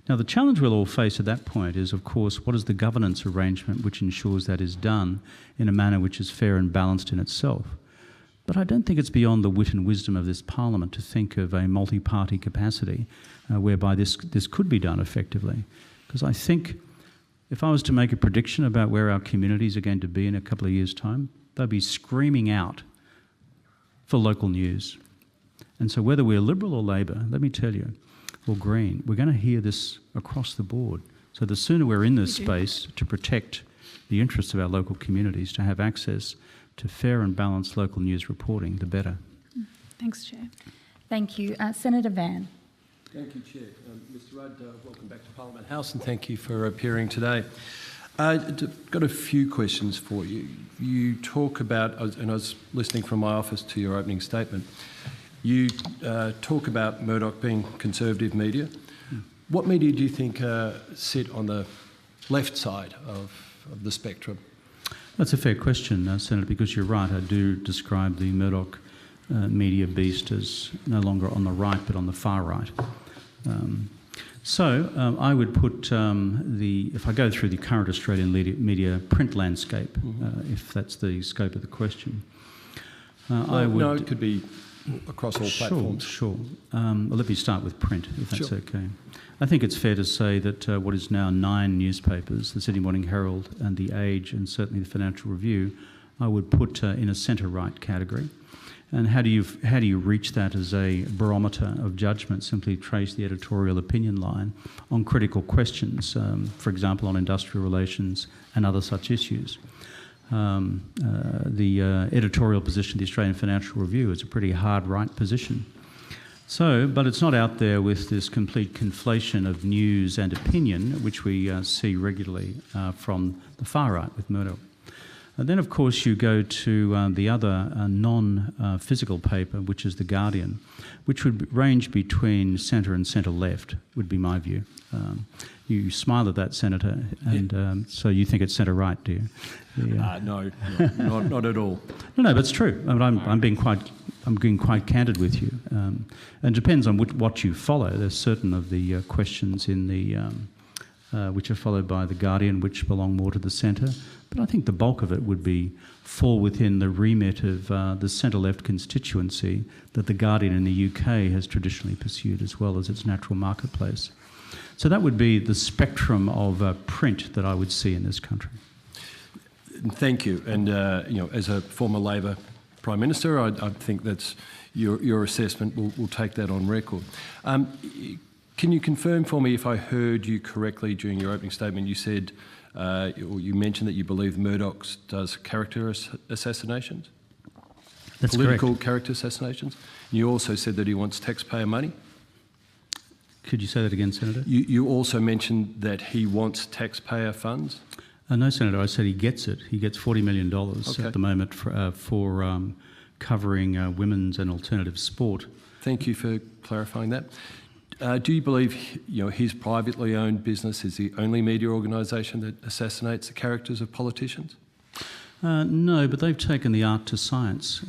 Now, the challenge we'll all face at that point is, of course, what is the governance arrangement which ensures that is done in a manner which is fair and balanced in itself? But I don't think it's beyond the wit and wisdom of this Parliament to think of a multi-party capacity whereby this could be done effectively. Because I think if I was to make a prediction about where our communities are going to be in a couple of years' time, they'll be screaming out for local news. And so whether we're Liberal or Labor, let me tell you, or Green, we're going to hear this across the board. So the sooner we're in this space to protect the interests of our local communities, to have access to fair and balanced local news reporting, the better. Thanks, Chair. Thank you. Senator Van. Thank you, Chair. Mr Rudd, welcome back to Parliament House, and thank you for appearing today. Got a few questions for you. You talk about, and I was listening from my office to your opening statement, you talk about Murdoch being conservative media. What media do you think sit on the left side of the spectrum? That's a fair question, Senator, because you're right. I do describe the Murdoch media beast as no longer on the right but on the far right. I would put if I go through the current Australian media print landscape, if that's the scope of the question. No, it could be across all platforms. Sure. Well, let me start with print, if that's okay. I think it's fair to say that what is now 9 newspapers, the Sydney Morning Herald and The Age and certainly the Financial Review, I would put in a centre-right category. And how do you reach that as a barometer of judgment? Simply trace the editorial opinion line on critical questions, for example, on industrial relations and other such issues. The editorial position of the Australian Financial Review is a pretty hard right position. But it's not out there with this complete conflation of news and opinion, which we see regularly from the far right with Murdoch. And then, of course, you go to the other non-physical paper, which is The Guardian, which would range between centre and centre-left, would be my view. You smile at that, Senator, and so you think it's centre-right, do you? No, not at all. No, but it's true. I mean, I'm being quite candid with you. And it depends on what you follow. There's certain of the questions in the which are followed by The Guardian, which belong more to the centre. But I think the bulk of it would fall within the remit of the centre-left constituency that The Guardian in the UK has traditionally pursued, as well as its natural marketplace. So that would be the spectrum of print that I would see in this country. Thank you. And as a former Labor Prime Minister, I think that's your assessment. We'll take that on record. Can you confirm for me if I heard you correctly during your opening statement? You said, or you mentioned that you believe Murdoch does character assassinations? That's Political correct. character assassinations. You also said that he wants taxpayer money. Could you say that again, Senator? You also mentioned that he wants taxpayer funds. No, Senator, I said he gets it. He gets $40 million at the moment for covering women's and alternative sport. Thank you for clarifying that. Do you believe his privately owned business is the only media organisation that assassinates the characters of politicians? No, but they've taken the art to science,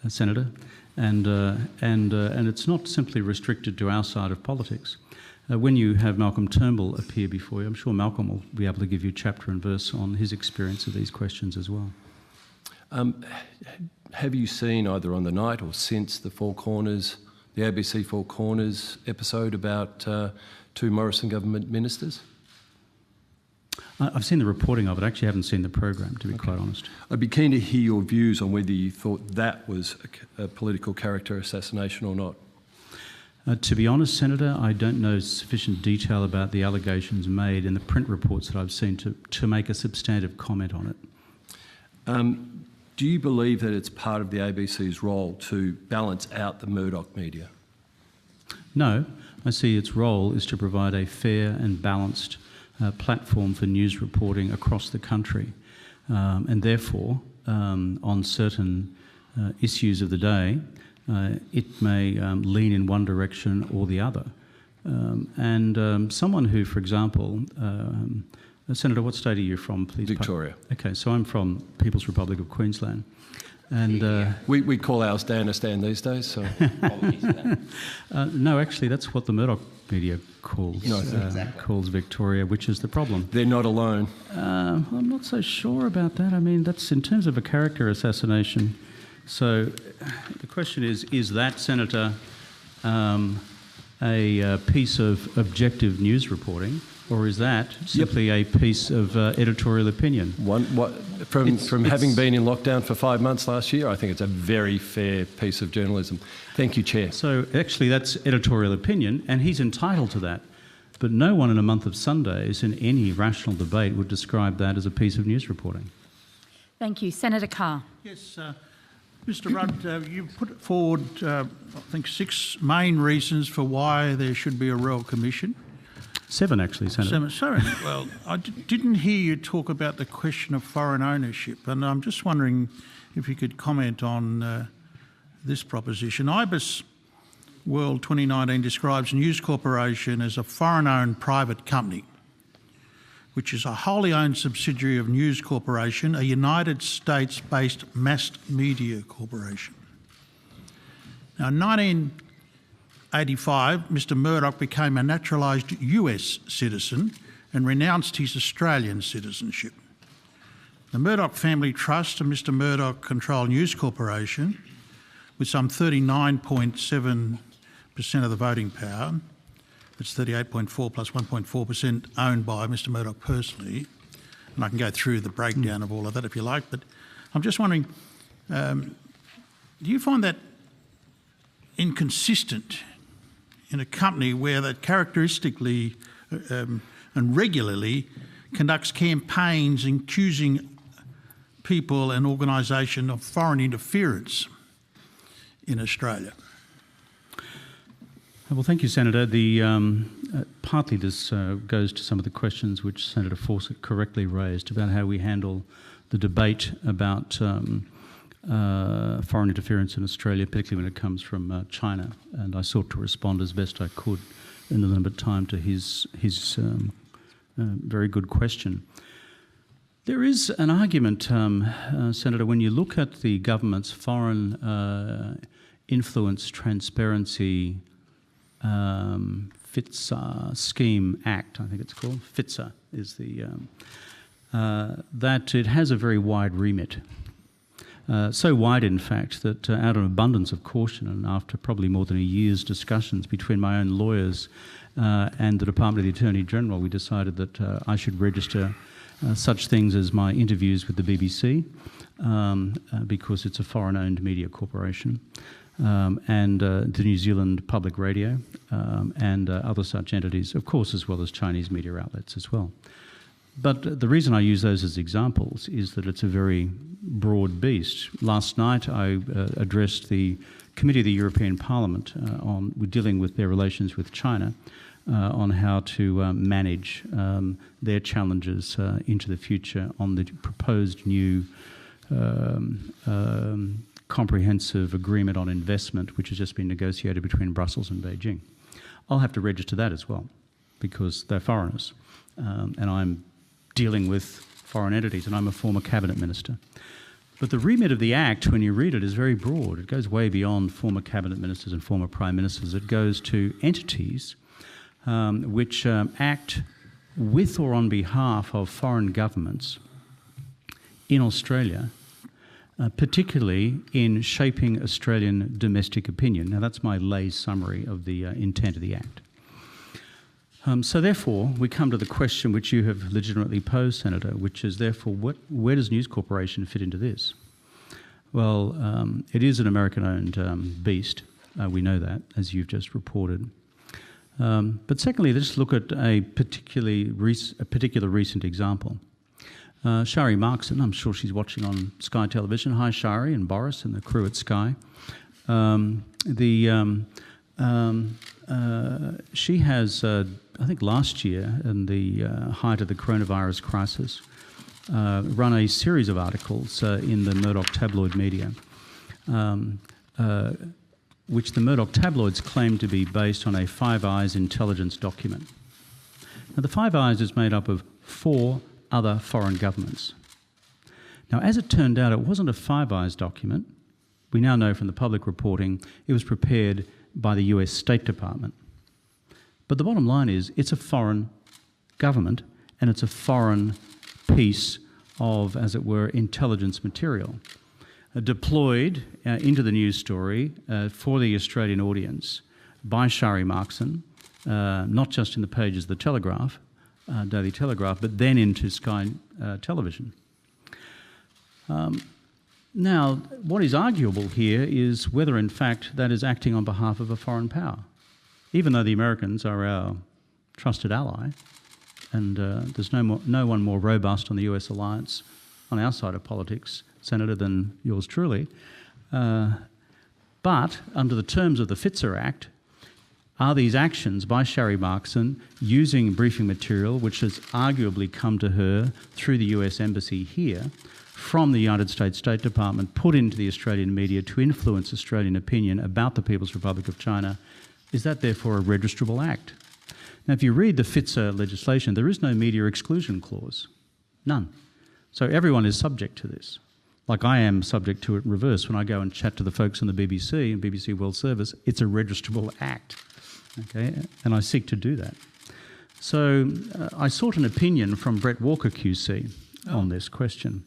Senator, and it's not simply restricted to our side of politics. When you have Malcolm Turnbull appear before you, I'm sure Malcolm will be able to give you chapter and verse on his experience of these questions as well. Have you seen either on the night or since the ABC Four Corners episode about 2 Morrison government ministers? I've seen the reporting of it. I actually haven't seen the program, to be quite honest. I'd be keen to hear your views on whether you thought that was a political character assassination or not. To be honest, Senator, I don't know sufficient detail about the allegations made in the print reports that I've seen to make a substantive comment on it. Do you believe that it's part of the ABC's role to balance out the Murdoch media? No, I see its role is to provide a fair and balanced platform for news reporting across the country. And therefore, on certain issues of the day, it may lean in one direction or the other. Someone who, for example, Senator, what state are you from, please? Victoria. Okay, so I'm from People's Republic of Queensland. And we call ours Danistan these days, so apologies for that. No, actually, that's what the Murdoch media calls Victoria, which is the problem. They're not alone. I'm not so sure about that. I mean, that's in terms of a character assassination. So the question is that, Senator, a piece of objective news reporting, Or is that simply a piece of editorial opinion? From having been in lockdown for 5 months last year, I think it's a very fair piece of journalism. Thank you, Chair. So actually that's editorial opinion, and he's entitled to that. But no one in a month of Sundays in any rational debate would describe that as a piece of news reporting. Thank you. Senator Carr. Yes, Mr Rudd, you put forward, I think, 6 main reasons for why there should be a Royal Commission. 7 actually, Senator. Sorry. Well, I didn't hear you talk about the question of foreign ownership, and I'm just wondering if you could comment on this proposition. IBIS World 2019 describes News Corporation as a foreign-owned private company, which is a wholly owned subsidiary of News Corporation, a United States-based mass media corporation. Now, in 1985, Mr Murdoch became a naturalised US citizen and renounced his Australian citizenship. The Murdoch Family Trust and Mr Murdoch control News Corporation with some 39.7% of the voting power. It's 38.4 plus 1.4% owned by Mr Murdoch personally. And I can go through the breakdown of all of that if you like. But I'm just wondering, do you find that inconsistent in a company where that characteristically and regularly conducts campaigns accusing people and organisation of foreign interference in Australia? Well, thank you, Senator. Partly this goes to some of the questions which Senator Fawcett correctly raised about how we handle the debate about foreign interference in Australia, particularly when it comes from China. And I sought to respond as best I could in the limited time to his very good question. There is an argument, Senator, when you look at the government's foreign influence transparency FITSA Scheme Act, I think it's called. FITSA is the that it has a very wide remit. So wide, in fact, that out of abundance of caution and after probably more than a year's discussions between my own lawyers and the Department of the Attorney General, we decided that I should register such things as my interviews with the BBC because it's a foreign-owned media corporation. And the New Zealand Public Radio and other such entities, of course, as well as Chinese media outlets as well. But the reason I use those as examples is that it's a very broad beast. Last night I addressed the Committee of the European Parliament on dealing with their relations with China on how to manage their challenges into the future on the proposed new comprehensive agreement on investment, which has just been negotiated between Brussels and Beijing. I'll have to register that as well, because they're foreigners, and I'm dealing with foreign entities, and I'm a former cabinet minister. But the remit of the Act, when you read it, is very broad. It goes way beyond former cabinet ministers and former prime ministers. It goes to entities which act with or on behalf of foreign governments in Australia, particularly in shaping Australian domestic opinion. Now, that's my lay summary of the intent of the Act. So therefore, we come to the question which you have legitimately posed, Senator, which is therefore, where does News Corporation fit into this? Well, it is an American-owned beast. We know that, as you've just reported. But secondly, let's look at a particular recent example. Shari Markson, I'm sure she's watching on Sky Television. Hi, Shari and Boris and the crew at Sky. She has, I think last year, in the height of the coronavirus crisis, run a series of articles in the Murdoch tabloid media, which the Murdoch tabloids claim to be based on a Five Eyes intelligence document. Now, the Five Eyes is made up of 4 other foreign governments. Now, as it turned out, it wasn't a Five Eyes document. We now know from the public reporting it was prepared by the US State Department. But the bottom line is it's a foreign government and it's a foreign piece of, as it were, intelligence material deployed into the news story for the Australian audience by Shari Markson, not just in the pages of the Telegraph, Daily Telegraph, but then into Sky Television. Now, what is arguable here is whether, in fact, that is acting on behalf of a foreign power. Even though the Americans are our trusted ally, and there's no one more robust on the US alliance on our side of politics, Senator, than yours truly. But under the terms of the Fitzer Act, are these actions by Sharri Markson using briefing material which has arguably come to her through the US Embassy here from the United States State Department put into the Australian media to influence Australian opinion about the People's Republic of China, is that therefore a registrable act? Now, if you read the Fitzer legislation, there is no media exclusion clause. None. So everyone is subject to this. Like I am subject to it in reverse when I go and chat to the folks on the BBC and BBC World Service. It's a registrable act, okay? And I seek to do that. So I sought an opinion from Brett Walker QC on this question,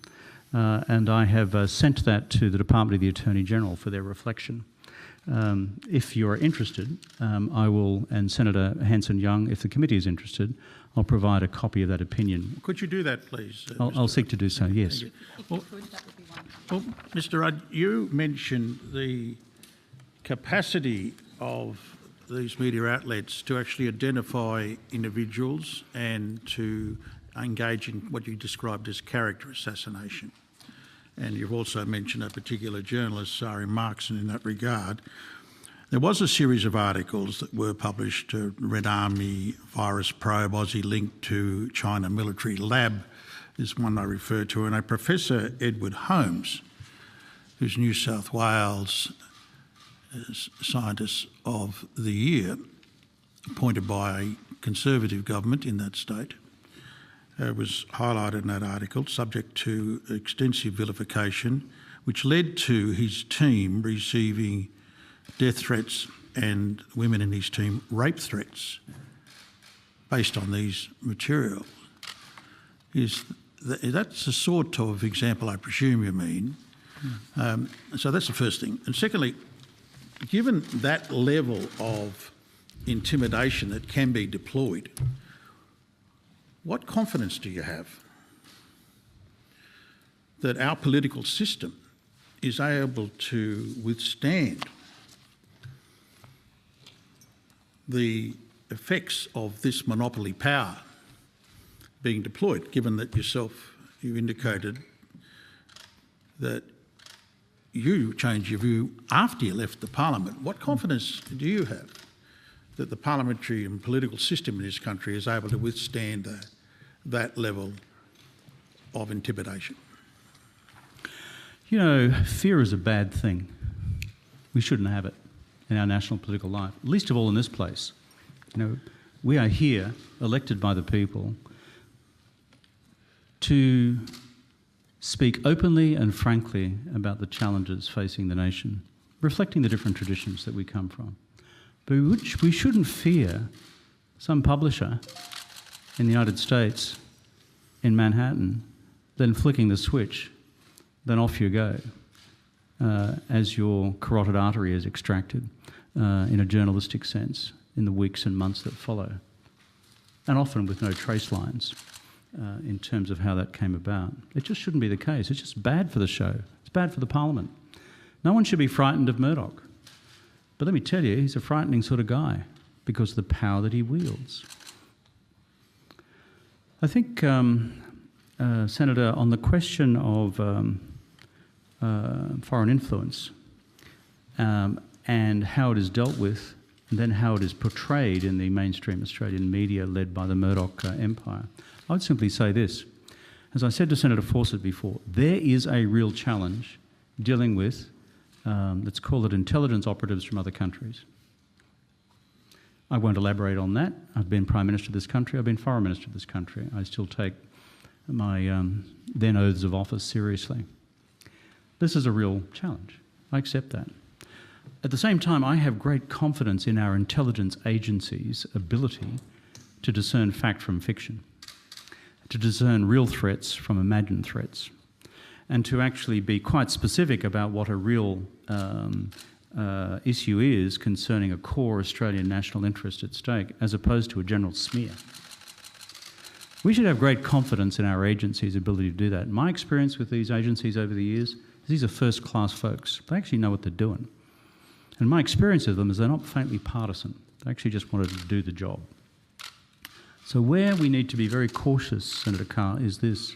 and I have sent that to the Department of the Attorney General for their reflection. If you're interested, I will, and Senator Hanson-Young, if the committee is interested, I'll provide a copy of that opinion. Could you do that, please? I'll seek to do so, yes. Well, Mr. Rudd, you mentioned the capacity of these media outlets to actually identify individuals and to engage in what you described as character assassination. And you've also mentioned a particular journalist, Sharri Markson, in that regard. There was a series of articles that were published, Red Army virus probe, Aussie link to China military lab is one I refer to, and a Professor Edward Holmes, who's New South Wales Scientist of the Year, appointed by a Conservative government in that state, was highlighted in that article, subject to extensive vilification, which led to his team receiving death threats and women in his team rape threats based on these materials. That's the sort of example I presume you mean. So that's the first thing. And secondly, given that level of intimidation that can be deployed, what confidence do you have that our political system is able to withstand the effects of this monopoly power being deployed, given that you indicated that you changed your view after you left the parliament? What confidence do you have that the parliamentary and political system in this country is able to withstand that level of intimidation? You know, fear is a bad thing. We shouldn't have it in our national political life, least of all in this place. You know, we are here, elected by the people, to speak openly and frankly about the challenges facing the nation, reflecting the different traditions that we come from. But we shouldn't fear some publisher in the United States, in Manhattan, then flicking the switch, then off you go, as your carotid artery is extracted in a journalistic sense in the weeks and months that follow, and often with no trace lines in terms of how that came about. It just shouldn't be the case. It's just bad for the show. It's bad for the parliament. No one should be frightened of Murdoch. But let me tell you, he's a frightening sort of guy because of the power that he wields. I think, Senator, on the question of foreign influence and how it is dealt with, and then how it is portrayed in the mainstream Australian media led by the Murdoch empire, I would simply say this. As I said to Senator Fawcett before, there is a real challenge dealing with, let's call it intelligence operatives from other countries. I won't elaborate on that. I've been Prime Minister of this country. I've been Foreign Minister of this country. I still take my then oaths of office seriously. This is a real challenge. I accept that. At the same time, I have great confidence in our intelligence agencies' ability to discern fact from fiction, to discern real threats from imagined threats, and to actually be quite specific about what a real issue is concerning a core Australian national interest at stake, as opposed to a general smear. We should have great confidence in our agencies' ability to do that. My experience with these agencies over the years is these are first-class folks. They actually know what they're doing. And my experience of them is they're not faintly partisan. They actually just wanted to do the job. So where we need to be very cautious, Senator Carr, is this: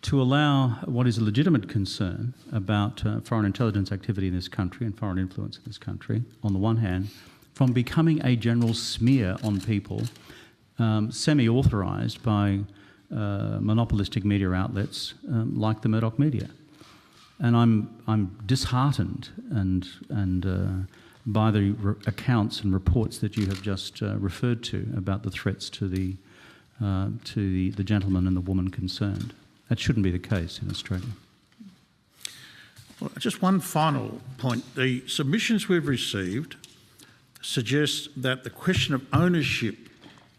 to allow what is a legitimate concern about foreign intelligence activity in this country and foreign influence in this country, on the one hand, from becoming a general smear on people, semi-authorised by monopolistic media outlets like the Murdoch media. And I'm disheartened by the accounts and reports that you have just referred to about the threats to the gentleman and the woman concerned. That shouldn't be the case in Australia. Well, just one final point. The submissions we've received suggest that the question of ownership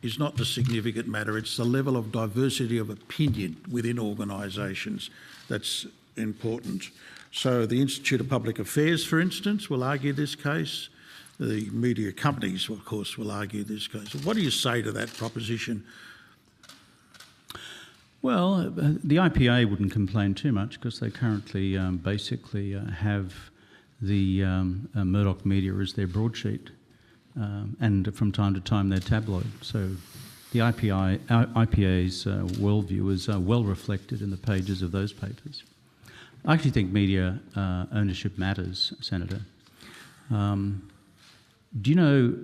is not the significant matter. It's the level of diversity of opinion within organisations that's important. So the Institute of Public Affairs, for instance, will argue this case. The media companies, of course, will argue this case. What do you say to that proposition? Well, the IPA wouldn't complain too much because they currently basically have the Murdoch media as their broadsheet and from time to time their tabloid. So the IPA's worldview is well reflected in the pages of those papers. I actually think media ownership matters, Senator. Do you know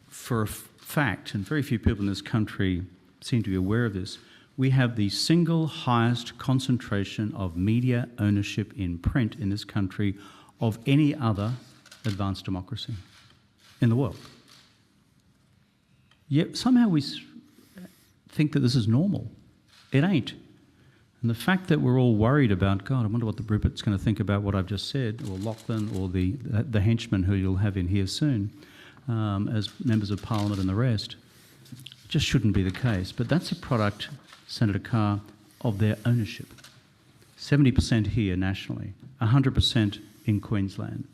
for a fact, and very few people in this country seem to be aware of this, we have the single highest concentration of media ownership in print in this country of any other advanced democracy in the world. Yet somehow we think that this is normal. It ain't. And the fact that we're all worried about, God, I wonder what the Rupert's going to think about what I've just said, or Lachlan, or the henchman who you'll have in here soon, as members of Parliament and the rest, just shouldn't be the case. But that's a product, Senator Carr, of their ownership. 70% here nationally, 100% in Queensland.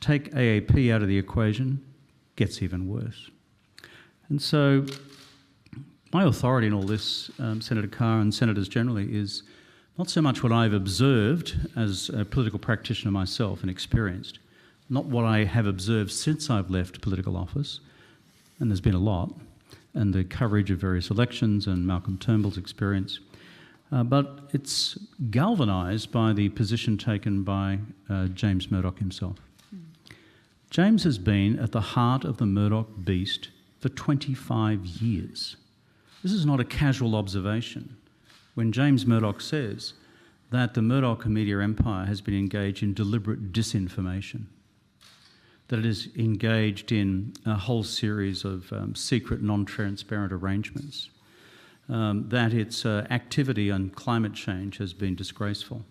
Take AAP out of the equation, gets even worse. And so my authority in all this, Senator Carr and senators generally, is not so much what I've observed as a political practitioner myself and experienced, not what I have observed since I've left political office, and there's been a lot, and the coverage of various elections and Malcolm Turnbull's experience, but it's galvanised by the position taken by James Murdoch himself. James has been at the heart of the Murdoch beast for 25 years. This is not a casual observation. When James Murdoch says that the Murdoch media empire has been engaged in deliberate disinformation, that it is engaged in a whole series of secret, non-transparent arrangements, that its activity on climate change has been disgraceful.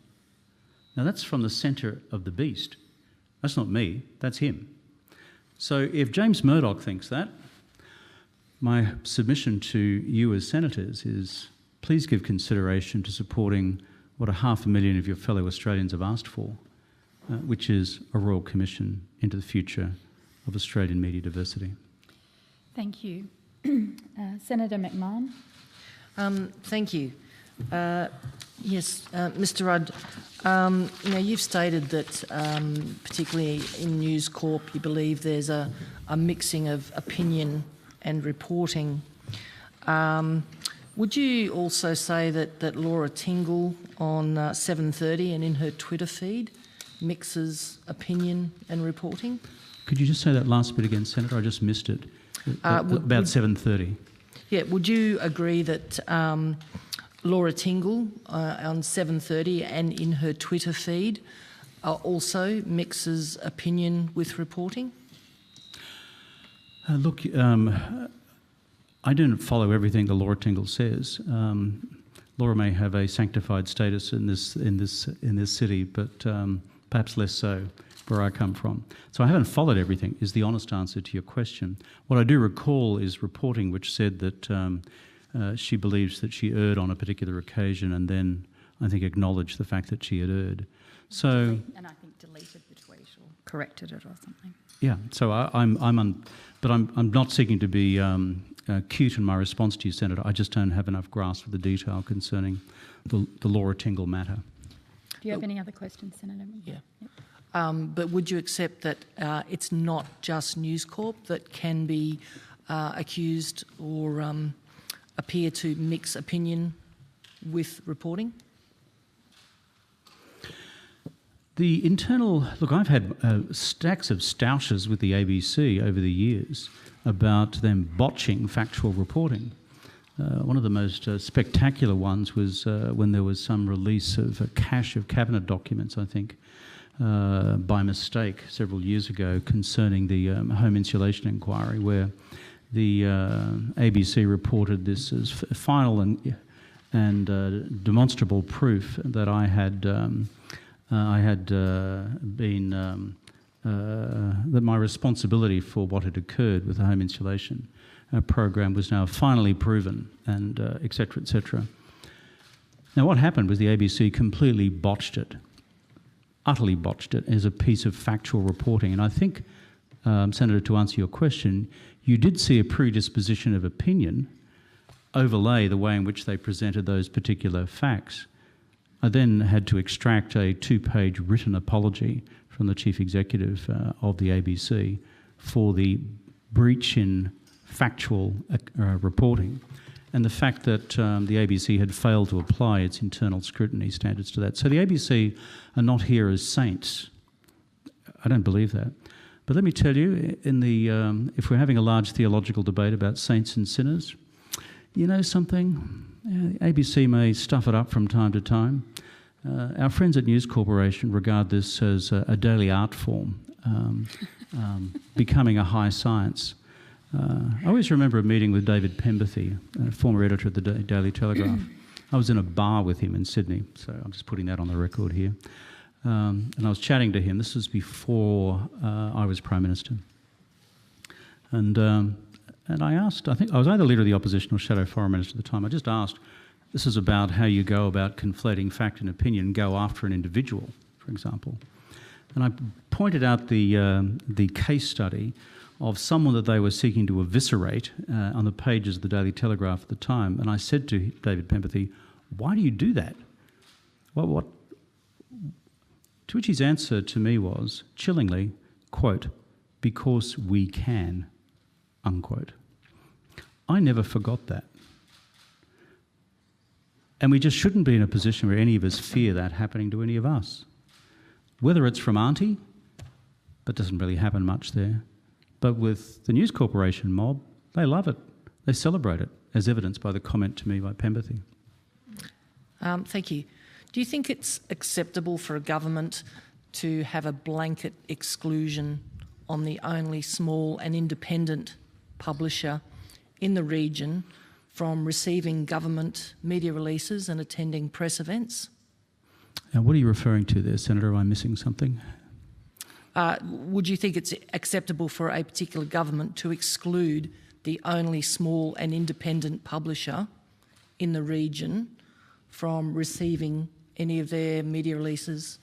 Now that's from the centre of the beast. That's not me, that's him. So if James Murdoch thinks that, my submission to you as senators is please give consideration to supporting what 500,000 of your fellow Australians have asked for, which is a Royal Commission into the future of Australian media diversity. Thank you. Senator McMahon. Thank you. Yes, Mr Rudd, you've stated that particularly in News Corp you believe there's a mixing of opinion and reporting. Would you also say that Laura Tingle on 7:30 and in her Twitter feed mixes opinion and reporting? Could you just say that last bit again, Senator? I just missed it. About 7:30. Yeah, would you agree that Laura Tingle on 7:30 and in her Twitter feed also mixes opinion with reporting? Look, I don't follow everything that Laura Tingle says. Laura may have a sanctified status in this city, but perhaps less so where I come from. So I haven't followed everything, is the honest answer to your question. What I do recall is reporting which said that she believes that she erred on a particular occasion and then, I think, acknowledged the fact that she had erred. So, and I think deleted the tweet or corrected it or something. Yeah, so I'm not seeking to be cute in my response to you, Senator. I just don't have enough grasp of the detail concerning the Laura Tingle matter. Do you have any other questions, Senator? Yeah. But would you accept that it's not just News Corp that can be accused or appear to mix opinion with reporting? The internal... Look, I've had stacks of stoushes with the ABC over the years about them botching factual reporting. One of the most spectacular ones was when there was some release of a cache of cabinet documents, I think, by mistake several years ago concerning the home insulation inquiry, where the ABC reported this as final and demonstrable proof that I had that my responsibility for what had occurred with the home insulation program was now finally proven, and et cetera, et cetera. Now, what happened was the ABC completely botched it, utterly botched it as a piece of factual reporting. And I think, Senator, to answer your question, you did see a predisposition of opinion overlay the way in which they presented those particular facts. I then had to extract a 2-page written apology from the Chief Executive of the ABC for the breach in factual reporting and the fact that the ABC had failed to apply its internal scrutiny standards to that. So the ABC are not here as saints. I don't believe that. But let me tell you, in the if we're having a large theological debate about saints and sinners, you know something? ABC may stuff it up from time to time. Our friends at News Corporation regard this as a daily art form, becoming a high science. I always remember a meeting with David Pemberthy, a former editor of the Daily Telegraph. I was in a bar with him in Sydney, so I'm just putting that on the record here. And I was chatting to him. This was before I was Prime Minister. And I asked, I think I was either Leader of the Opposition or Shadow Foreign Minister at the time, I just asked, this is about how you go about conflating fact and opinion, go after an individual, for example. And I pointed out the case study of someone that they were seeking to eviscerate on the pages of the Daily Telegraph at the time. And I said to David Pemberthy, why do you do that? What? To which his answer to me was, chillingly, quote, because we can, unquote. I never forgot that. And we just shouldn't be in a position where any of us fear that happening to any of us. Whether it's from Auntie, but doesn't really happen much there. But with the News Corporation mob, they love it. They celebrate it, as evidenced by the comment to me by Pemberthy. Thank you. Do you think it's acceptable for a government to have a blanket exclusion on the only small and independent publisher in the region from receiving government media releases and attending press events? Now, what are you referring to there, Senator? Am I missing something? Would you think it's acceptable for a particular government to exclude the only small and independent publisher in the region from receiving any of their media releases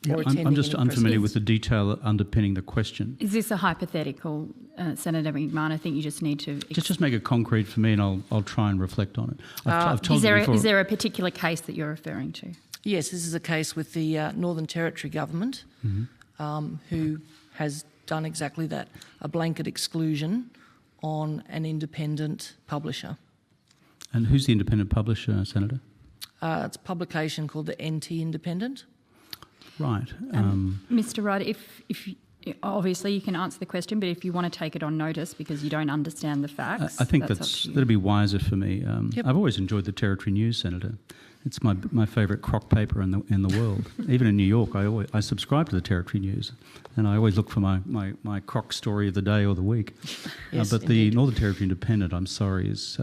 or attending? I'm just any unfamiliar press with the detail underpinning the question. Is this a hypothetical, Senator McMahon? I think you just need to... Just make it concrete for me and I'll try and reflect on it. I've told you before... Is there a particular case that you're referring to? Yes, this is a case with the Northern Territory government, who has done exactly that, a blanket exclusion on an independent publisher. And who's the independent publisher, Senator? It's a publication called the NT Independent. Right. Mr. Rudd, if obviously you can answer the question, but if you want to take it on notice because you don't understand the facts, I think that'll be wiser for me. Yep. I've always enjoyed the Territory News, Senator. It's my favourite crock paper in the world. Even in New York, I subscribe to the Territory News, and I always look for my crock story of the day or the week. Yes, but indeed. the Northern Territory Independent, I'm sorry, is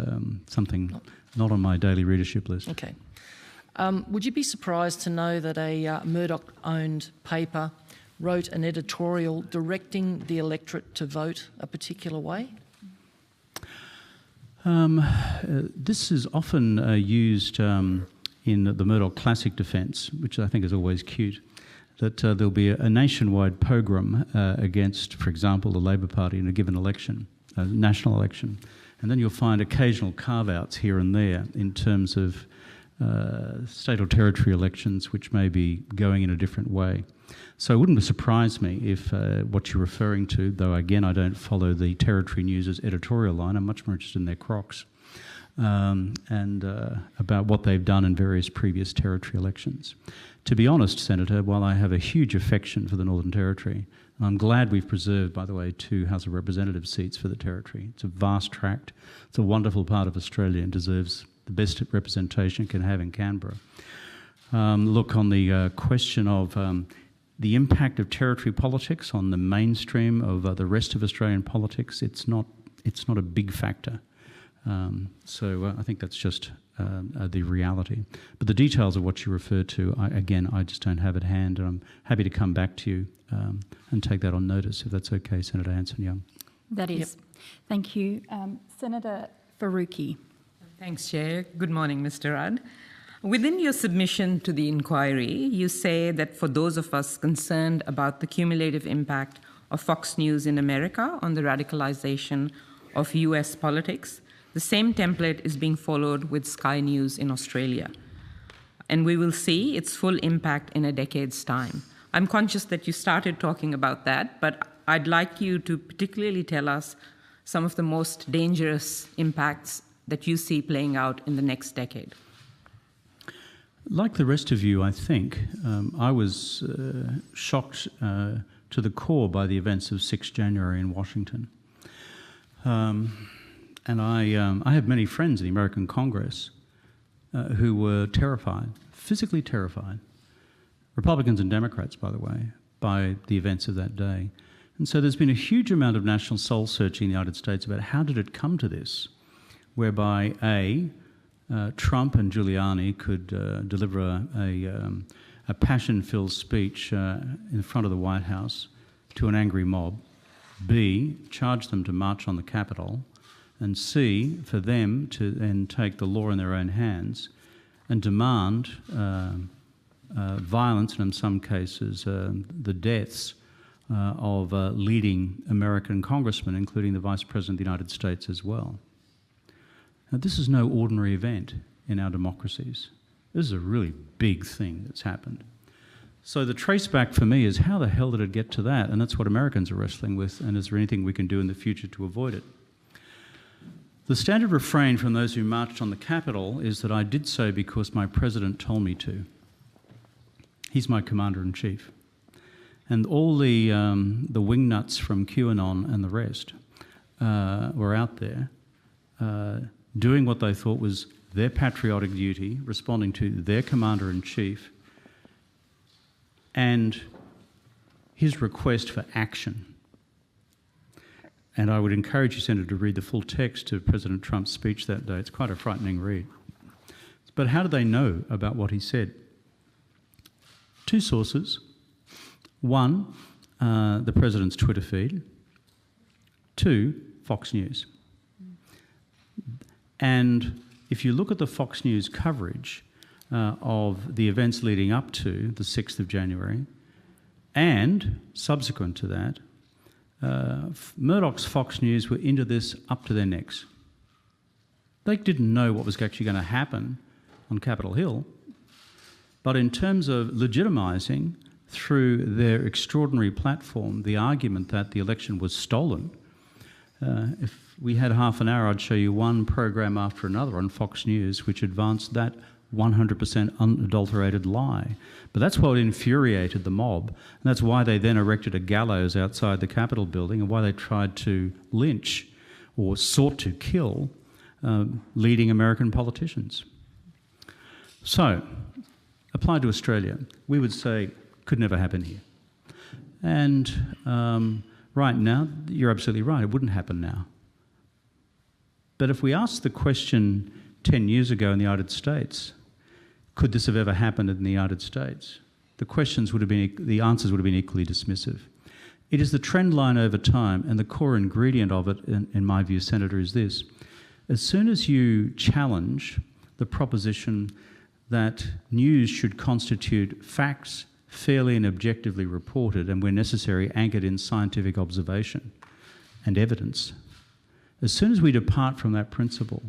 something not on my daily readership list. Okay. Would you be surprised to know that a Murdoch-owned paper wrote an editorial directing the electorate to vote a particular way? This is often used in the Murdoch classic defence, which I think is always cute, that there'll be a nationwide pogrom against, for example, the Labor Party in a given election, a national election. And then you'll find occasional carve-outs here and there in terms of state or territory elections which may be going in a different way. So it wouldn't surprise me if what you're referring to, though again I don't follow the Territory News' editorial line, I'm much more interested in their crocs, and about what they've done in various previous territory elections. To be honest, Senator, while I have a huge affection for the Northern Territory, I'm glad we've preserved, by the way, 2 House of Representatives seats for the Territory. It's a vast tract, it's a wonderful part of Australia and deserves the best representation it can have in Canberra. Look, on the question of the impact of territory politics on the mainstream of the rest of Australian politics, it's not a big factor. So I think that's just the reality. But the details of what you refer to, I just don't have at hand, and I'm happy to come back to you and take that on notice, if that's okay, Senator Hanson-Young. That is. Yep. Thank you. Senator Faruqi. Thanks, Chair. Good morning, Mr. Rudd. Within your submission to the inquiry, you say that for those of us concerned about the cumulative impact of Fox News in America on the radicalization of US politics, the same template is being followed with Sky News in Australia. And we will see its full impact in a decade's time. I'm conscious that you started talking about that, but I'd like you to particularly tell us some of the most dangerous impacts that you see playing out in the next decade. Like the rest of you, I think, I was shocked to the core by the events of 6 January in Washington. And I have many friends in the American Congress who were terrified, physically terrified, Republicans and Democrats, by the way, by the events of that day. And so there's been a huge amount of national soul-searching in the United States about how did it come to this, whereby Trump and Giuliani could deliver a passion-filled speech in front of the White House to an angry mob, B, charge them to march on the Capitol, and C, for them to then take the law in their own hands and demand violence, and in some cases the deaths of leading American congressmen, including the Vice President of the United States as well. Now, this is no ordinary event in our democracies. This is a really big thing that's happened. So the traceback for me is, how the hell did it get to that? And that's what Americans are wrestling with, and is there anything we can do in the future to avoid it? The standard refrain from those who marched on the Capitol is that I did so because my president told me to. He's my commander-in-chief. And all the wingnuts from QAnon and the rest were out there doing what they thought was their patriotic duty, responding to their commander-in-chief and his request for action. And I would encourage you, Senator, to read the full text of President Trump's speech that day. It's quite a frightening read. But how do they know about what he said? 2 sources. One, the President's Twitter feed. 2, Fox News. And if you look at the Fox News coverage of the events leading up to the 6th of January and subsequent to that, Murdoch's Fox News were into this up to their necks. They didn't know what was actually going to happen on Capitol Hill, but in terms of legitimising through their extraordinary platform the argument that the election was stolen, if we had half an hour, I'd show you one program after another on Fox News which advanced that 100% unadulterated lie. But that's what infuriated the mob, and that's why they then erected a gallows outside the Capitol building, and why they tried to lynch or sought to kill leading American politicians. So, applied to Australia, we would say could never happen here. And right now, you're absolutely right, it wouldn't happen now. But if we asked the question 10 years ago in the United States, could this have ever happened in the United States? The answers would have been equally dismissive. It is the trend line over time, and the core ingredient of it, in my view, Senator, is this. As soon as you challenge the proposition that news should constitute facts fairly and objectively reported, and where necessary anchored in scientific observation and evidence, As soon as we depart from that principle,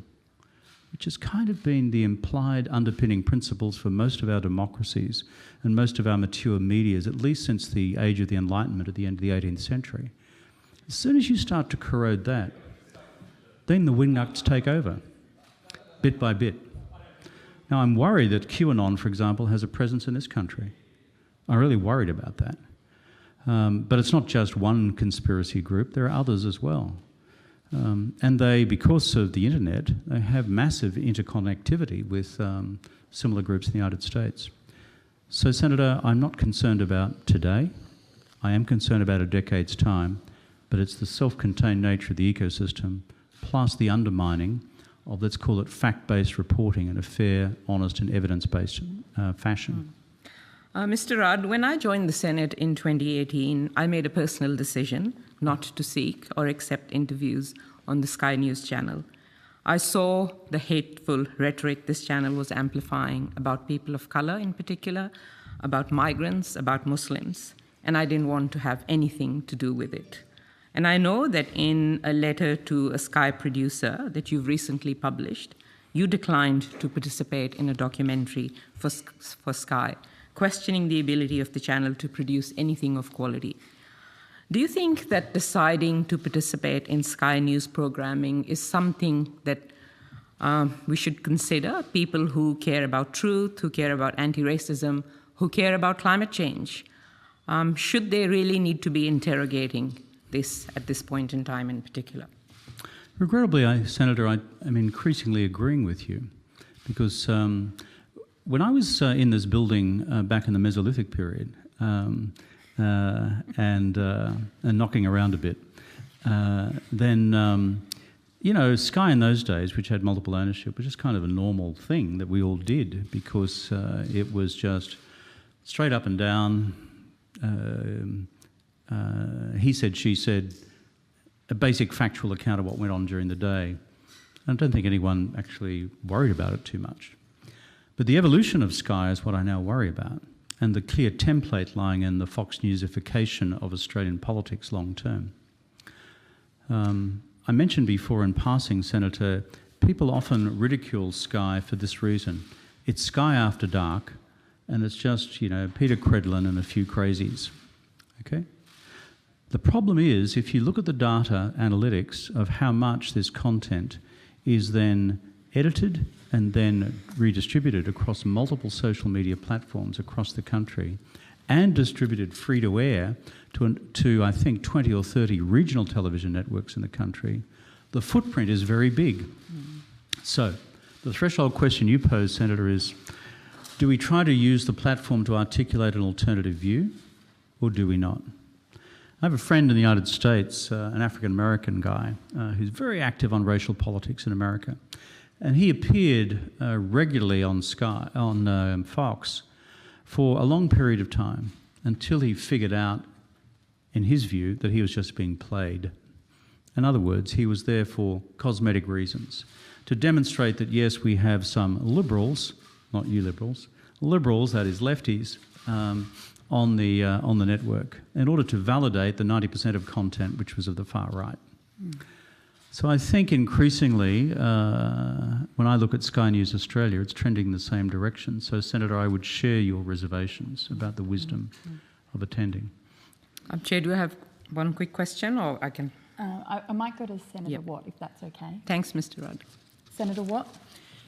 which has kind of been the implied underpinning principles for most of our democracies and most of our mature medias, at least since the age of the Enlightenment at the end of the 18th century, as soon as you start to corrode that, then the wingnuts take over, bit by bit. Now, I'm worried that QAnon, for example, has a presence in this country. I'm really worried about that. But it's not just one conspiracy group, there are others as well. And they, because of the internet, they have massive interconnectivity with similar groups in the United States. So, Senator, I'm not concerned about today. I am concerned about a decade's time, but it's the self-contained nature of the ecosystem, plus the undermining of, let's call it, fact-based reporting in a fair, honest and evidence-based fashion. Mr. Rudd, when I joined the Senate in 2018, I made a personal decision not to seek or accept interviews on the Sky News channel. I saw the hateful rhetoric this channel was amplifying about people of colour in particular, about migrants, about Muslims, and I didn't want to have anything to do with it. And I know that in a letter to a Sky producer that you've recently published, you declined to participate in a documentary for Sky, questioning the ability of the channel to produce anything of quality. Do you think that deciding to participate in Sky News programming is something that we should consider? People who care about truth, who care about anti-racism, who care about climate change, should they really need to be interrogating this at this point in time in particular? Regrettably, Senator, I'm increasingly agreeing with you, because when I was in this building back in the Mesolithic period and knocking around a bit, then Sky in those days, which had multiple ownership, was just kind of a normal thing that we all did, because it was just straight up and down, he said, she said, a basic factual account of what went on during the day. I don't think anyone actually worried about it too much. But the evolution of Sky is what I now worry about, and the clear template lying in the Fox Newsification of Australian politics long term. I mentioned before in passing, Senator, people often ridicule Sky for this reason. It's Sky after dark, and it's just, Peter Credlin and a few crazies, okay? The problem is, if you look at the data analytics of how much this content is then edited and then redistributed across multiple social media platforms across the country and distributed free to air to I think 20 or 30 regional television networks in the country, the footprint is very big. So the threshold question you pose, Senator, is do we try to use the platform to articulate an alternative view, or do we not? I have a friend in the United States, an African-American guy, who's very active on racial politics in America. And he appeared regularly on Fox for a long period of time until he figured out, in his view, that he was just being played. In other words, he was there for cosmetic reasons, to demonstrate that, yes, we have some liberals, not you liberals, liberals, that is lefties, on the network, in order to validate the 90% of content which was of the far right. So I think increasingly, when I look at Sky News Australia, it's trending in the same direction. So, Senator, I would share your reservations about the wisdom of attending. Chair, do I have one quick question, or I can? I might go to Senator Watt, if that's okay. Thanks, Mr. Rudd. Senator Watt.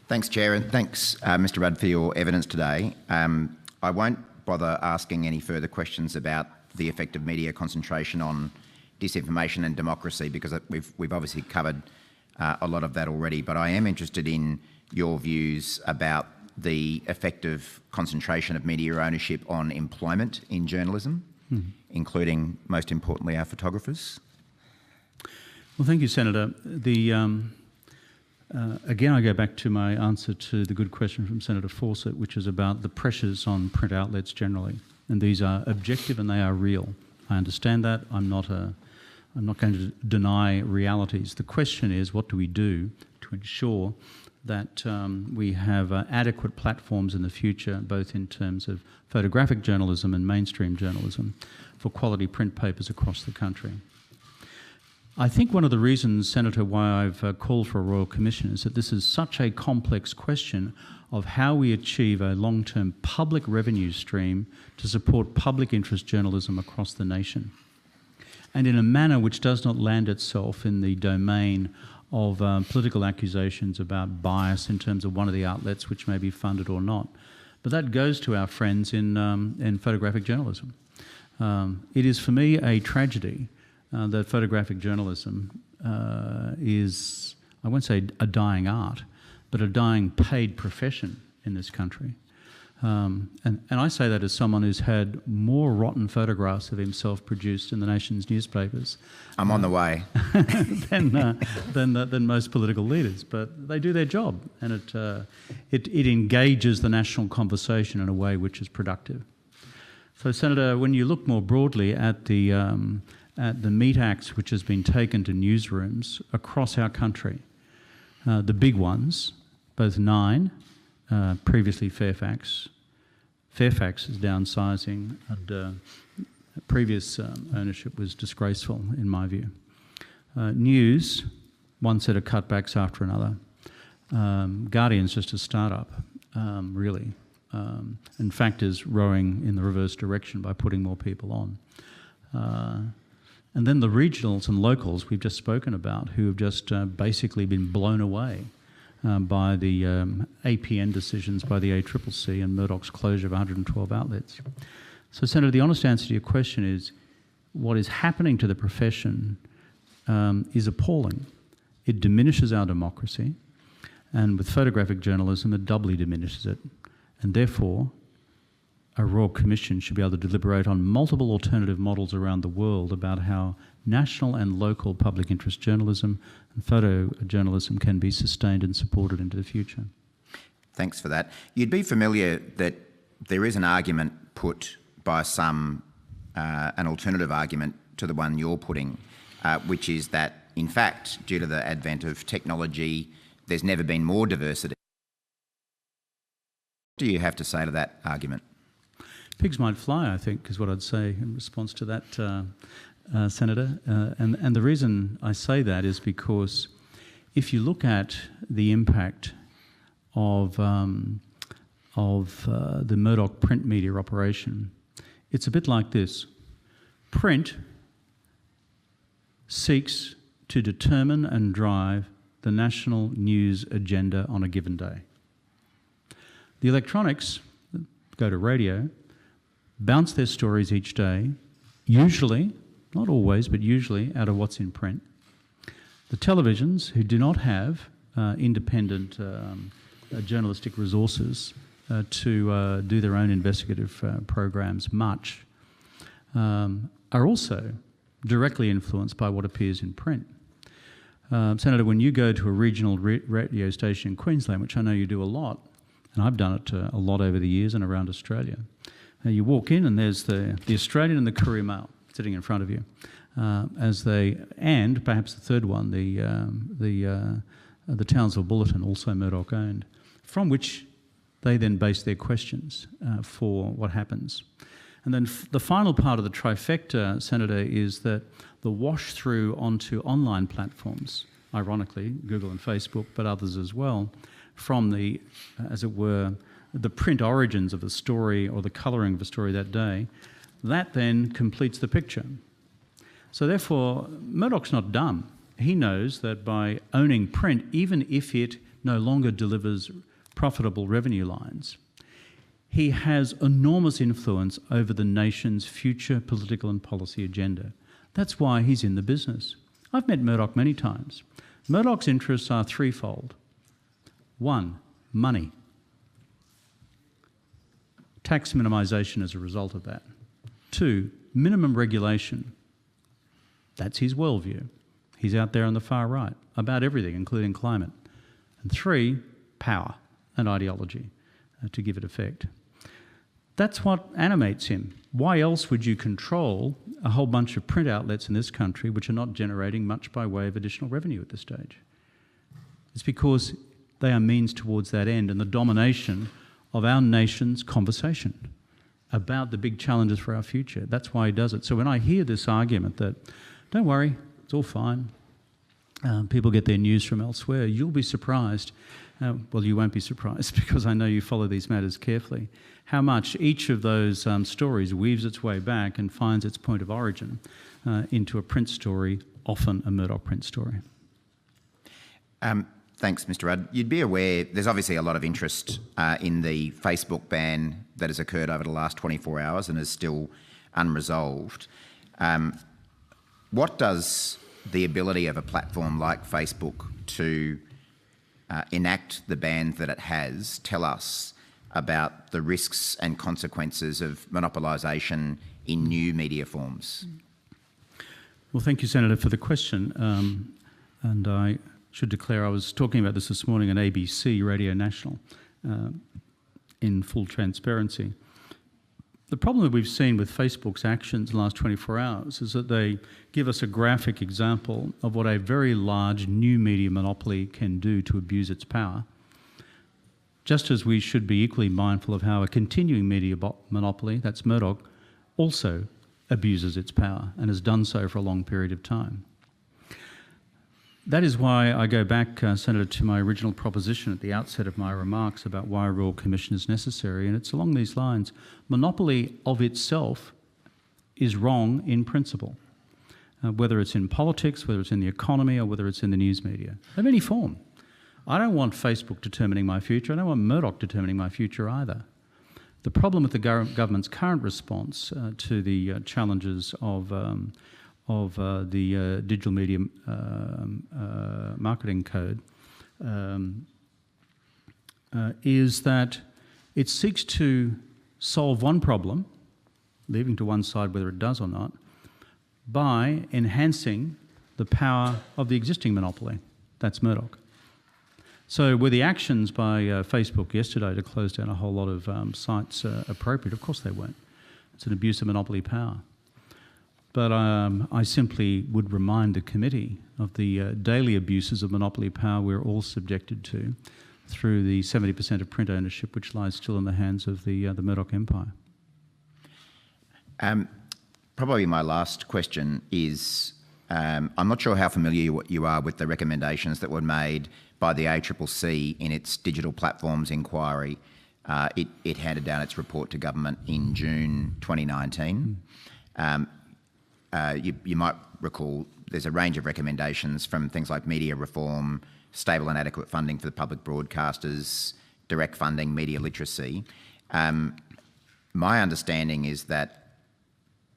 Thanks, Chair, and thanks, Mr. Rudd, for your evidence today. I won't bother asking any further questions about the effect of media concentration on disinformation and democracy, because we've obviously covered a lot of that already, but I am interested in your views about the effect of concentration of media ownership on employment in journalism, including, most importantly, our photographers. Well, thank you, Senator. Again, I go back to my answer to the good question from Senator Fawcett, which is about the pressures on print outlets generally. And these are objective and they are real. I understand that. I'm not going to deny realities. The question is, what do we do to ensure that we have adequate platforms in the future, both in terms of photographic journalism and mainstream journalism, for quality print papers across the country? I think one of the reasons, Senator, why I've called for a Royal Commission is that this is such a complex question of how we achieve a long-term public revenue stream to support public interest journalism across the nation, and in a manner which does not land itself in the domain of political accusations about bias in terms of one of the outlets which may be funded or not. But that goes to our friends in photographic journalism. It is, for me, a tragedy that photographic journalism is, I won't say a dying art, but a dying paid profession in this country. And I say that as someone who's had more rotten photographs of himself produced in the nation's newspapers. I'm on the way. than most political leaders, but they do their job, and it engages the national conversation in a way which is productive. So, Senator, when you look more broadly at the meat axe which has been taken to newsrooms across our country, the big ones, both Nine, previously Fairfax is downsizing, and previous ownership was disgraceful in my view. News, one set of cutbacks after another. Guardian's just a start-up, really. In fact, is rowing in the reverse direction by putting more people on. And then the regionals and locals we've just spoken about, who have just basically been blown away by the APN decisions by the ACCC and Murdoch's closure of 112 outlets. So, Senator, the honest answer to your question is what is happening to the profession is appalling. It diminishes our democracy, and with photographic journalism it doubly diminishes it. And therefore, a Royal Commission should be able to deliberate on multiple alternative models around the world about how national and local public interest journalism and photojournalism can be sustained and supported into the future. Thanks for that. You'd be familiar that there is an argument put by some, an alternative argument to the one you're putting, which is that, in fact, due to the advent of technology, there's never been more diversity. What do you have to say to that argument? Pigs might fly, I think, is what I'd say in response to that, Senator. And the reason I say that is because if you look at the impact of the Murdoch print media operation, it's a bit like this. Print seeks to determine and drive the national news agenda on a given day. The electronics go to radio, bounce their stories each day, usually, not always, but usually out of what's in print. The televisions, who do not have independent journalistic resources to do their own investigative programs much, are also directly influenced by what appears in print. Senator, when you go to a regional radio station in Queensland, which I know you do a lot, and I've done it a lot over the years and around Australia, you walk in and there's the Australian and the Courier Mail sitting in front of you, and perhaps the third one, the Townsville Bulletin, also Murdoch owned, from which they then base their questions for what happens. And then the final part of the trifecta, Senator, is that the wash through onto online platforms, ironically, Google and Facebook, but others as well, from the, as it were, the print origins of the story or the colouring of the story that day, that then completes the picture. So therefore, Murdoch's not dumb. He knows that by owning print, even if it no longer delivers profitable revenue lines, he has enormous influence over the nation's future political and policy agenda. That's why he's in the business. I've met Murdoch many times. Murdoch's interests are threefold. One, money. Tax minimisation as a result of that. Two, minimum regulation. That's his worldview. He's out there on the far right about everything, including climate. And three, power and ideology to give it effect. That's what animates him. Why else would you control a whole bunch of print outlets in this country which are not generating much by way of additional revenue at this stage? It's because they are means towards that end and the domination of our nation's conversation about the big challenges for our future. That's why he does it. So when I hear this argument that, don't worry, It's all fine. People get their news from elsewhere. You'll be surprised. Well, you won't be surprised because I know you follow these matters carefully. How much each of those stories weaves its way back and finds its point of origin into a print story, often a Murdoch print story. Thanks, Mr. Rudd. You'd be aware there's obviously a lot of interest in the Facebook ban that has occurred over the last 24 hours and is still unresolved. What does the ability of a platform like Facebook to enact the ban that it has tell us about the risks and consequences of monopolisation in new media forms? Well, thank you, Senator, for the question. And I should declare I was talking about this morning on ABC Radio National in full transparency. The problem that we've seen with Facebook's actions in the last 24 hours is that they give us a graphic example of what a very large new media monopoly can do to abuse its power, just as we should be equally mindful of how a continuing media monopoly, that's Murdoch, also abuses its power and has done so for a long period of time. That is why I go back, Senator, to my original proposition at the outset of my remarks about why a Royal Commission is necessary, and it's along these lines. Monopoly of itself is wrong in principle, whether it's in politics, whether it's in the economy, or whether it's in the news media, of any form. I don't want Facebook determining my future. I don't want Murdoch determining my future either. The problem with the government's current response to the challenges of the digital media marketing code is that it seeks to solve one problem, leaving to one side whether it does or not, by enhancing the power of the existing monopoly. That's Murdoch. So were the actions by Facebook yesterday to close down a whole lot of sites appropriate? Of course they weren't. It's an abuse of monopoly power. But I simply would remind the committee of the daily abuses of monopoly power we're all subjected to through the 70% of print ownership which lies still in the hands of the Murdoch empire. Probably my last question is, I'm not sure how familiar you are with the recommendations that were made by the ACCC in its digital platforms inquiry. It handed down its report to government in June 2019. You might recall there's a range of recommendations from things like media reform, stable and adequate funding for the public broadcasters, direct funding, media literacy. My understanding is that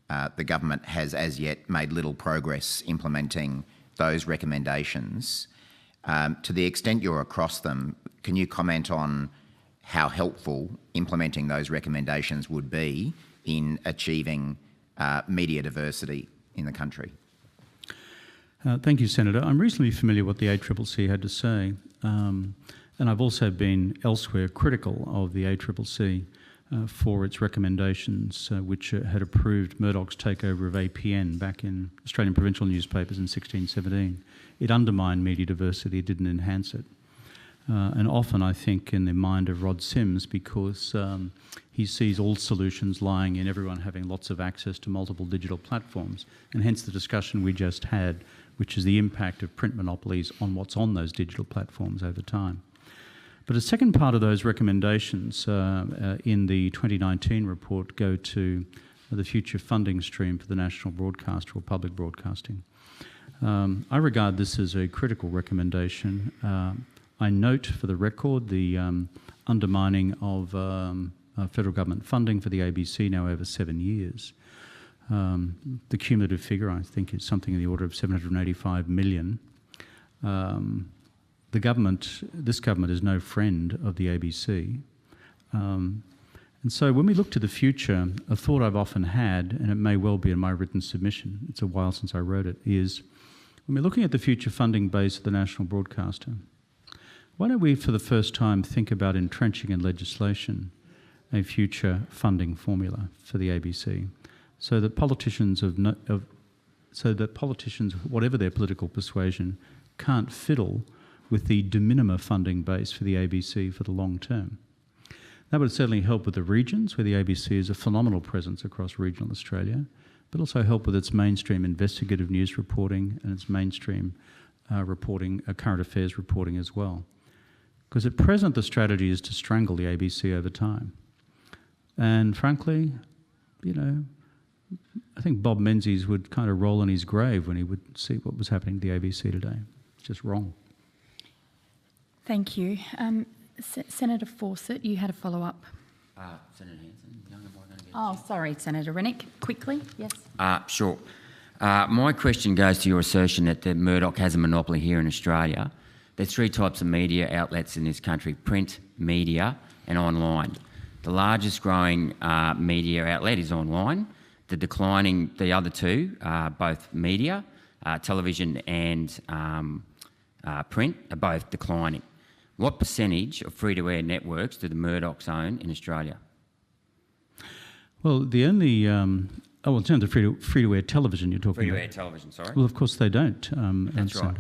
the government has as yet made little progress implementing those recommendations. To the extent you're across them, can you comment on how helpful implementing those recommendations would be in achieving media diversity in the country? Thank you, Senator. I'm reasonably familiar with what the ACCC had to say, and I've also been elsewhere critical of the ACCC for its recommendations which had approved Murdoch's takeover of APN back in Australian provincial newspapers in 1617. It undermined media diversity, it didn't enhance it. And often I think in the mind of Rod Sims, because he sees all solutions lying in everyone having lots of access to multiple digital platforms, and hence the discussion we just had, which is the impact of print monopolies on what's on those digital platforms over time. But a second part of those recommendations in the 2019 report go to the future funding stream for the national broadcaster or public broadcasting. I regard this as a critical recommendation. I note for the record the undermining of federal government funding for the ABC now over 7 years. The cumulative figure, I think, is something in the order of $785 million. This government is no friend of the ABC. And so when we look to the future, a thought I've often had, and it may well be in my written submission, it's a while since I wrote it, is when we're looking at the future funding base of the national broadcaster, why don't we for the first time think about entrenching in legislation a future funding formula for the ABC so that politicians, whatever their political persuasion, can't fiddle with the de minimis funding base for the ABC for the long term. That would certainly help with the regions, where the ABC is a phenomenal presence across regional Australia, but also help with its mainstream investigative news reporting and its mainstream reporting, current affairs reporting as well. Because at present the strategy is to strangle the ABC over time. And frankly, you know, I think Bob Menzies would kind of roll in his grave when he would see what was happening to the ABC today. It's just wrong. Thank you. Senator Fawcett, you had a follow-up. Senator Hanson, am I going to get Oh, sorry, Senator Rennick. Quickly, yes. Sure. My question goes to your assertion that the Murdoch has a monopoly here in Australia. There's three types of media outlets in this country: print, media and online. The largest growing media outlet is online. The other two, both media, television and print, are both declining. What percentage of free-to-air networks do the Murdochs own in Australia? Well, the only... in terms of free-to-air television you're talking about. Free-to-air television, sorry. Well, of course they don't. That's right.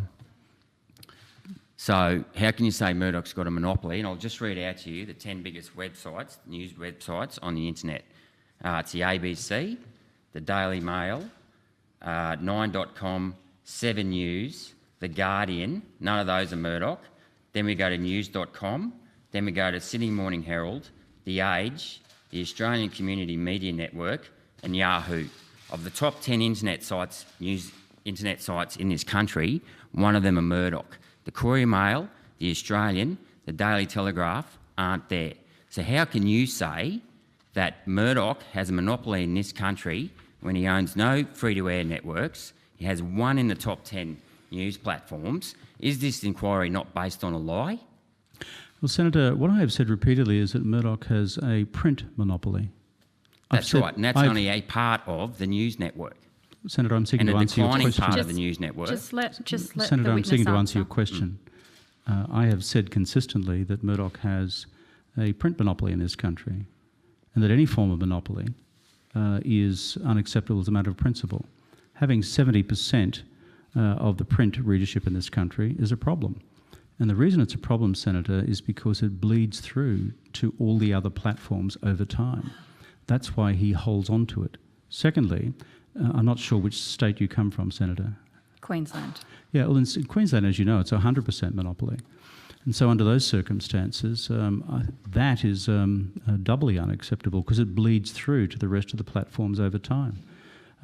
So how can you say Murdoch's got a monopoly? And I'll just read out to you the 10 biggest websites, news websites on the internet. It's the ABC, the Daily Mail, 9.com, 7 News, The Guardian. None of those are Murdoch. Then we go to news.com. Then we go to Sydney Morning Herald, The Age, the Australian Community Media Network and Yahoo. Of the top 10 internet sites in this country, one of them are Murdoch. The Courier Mail, the Australian, the Daily Telegraph aren't there. So how can you say that Murdoch has a monopoly in this country when he owns no free-to-air networks, he has one in the top 10 news platforms? Is this inquiry not based on a lie? Well, Senator, what I have said repeatedly is that Murdoch has a print monopoly. That's right, and that's only a part of the news network. Senator, I'm seeking to answer your question. And a declining part of the news network. Just let Senator, the I'm seeking to answer answer. your question. I have said consistently that Murdoch has a print monopoly in this country, and that any form of monopoly is unacceptable as a matter of principle. Having 70% of the print readership in this country is a problem. And the reason it's a problem, Senator, is because it bleeds through to all the other platforms over time. That's why he holds on to it. Secondly, I'm not sure which state you come from, Senator. Queensland. Yeah, well, in Queensland, as you know, it's a 100% monopoly. And so under those circumstances, that is doubly unacceptable because it bleeds through to the rest of the platforms over time.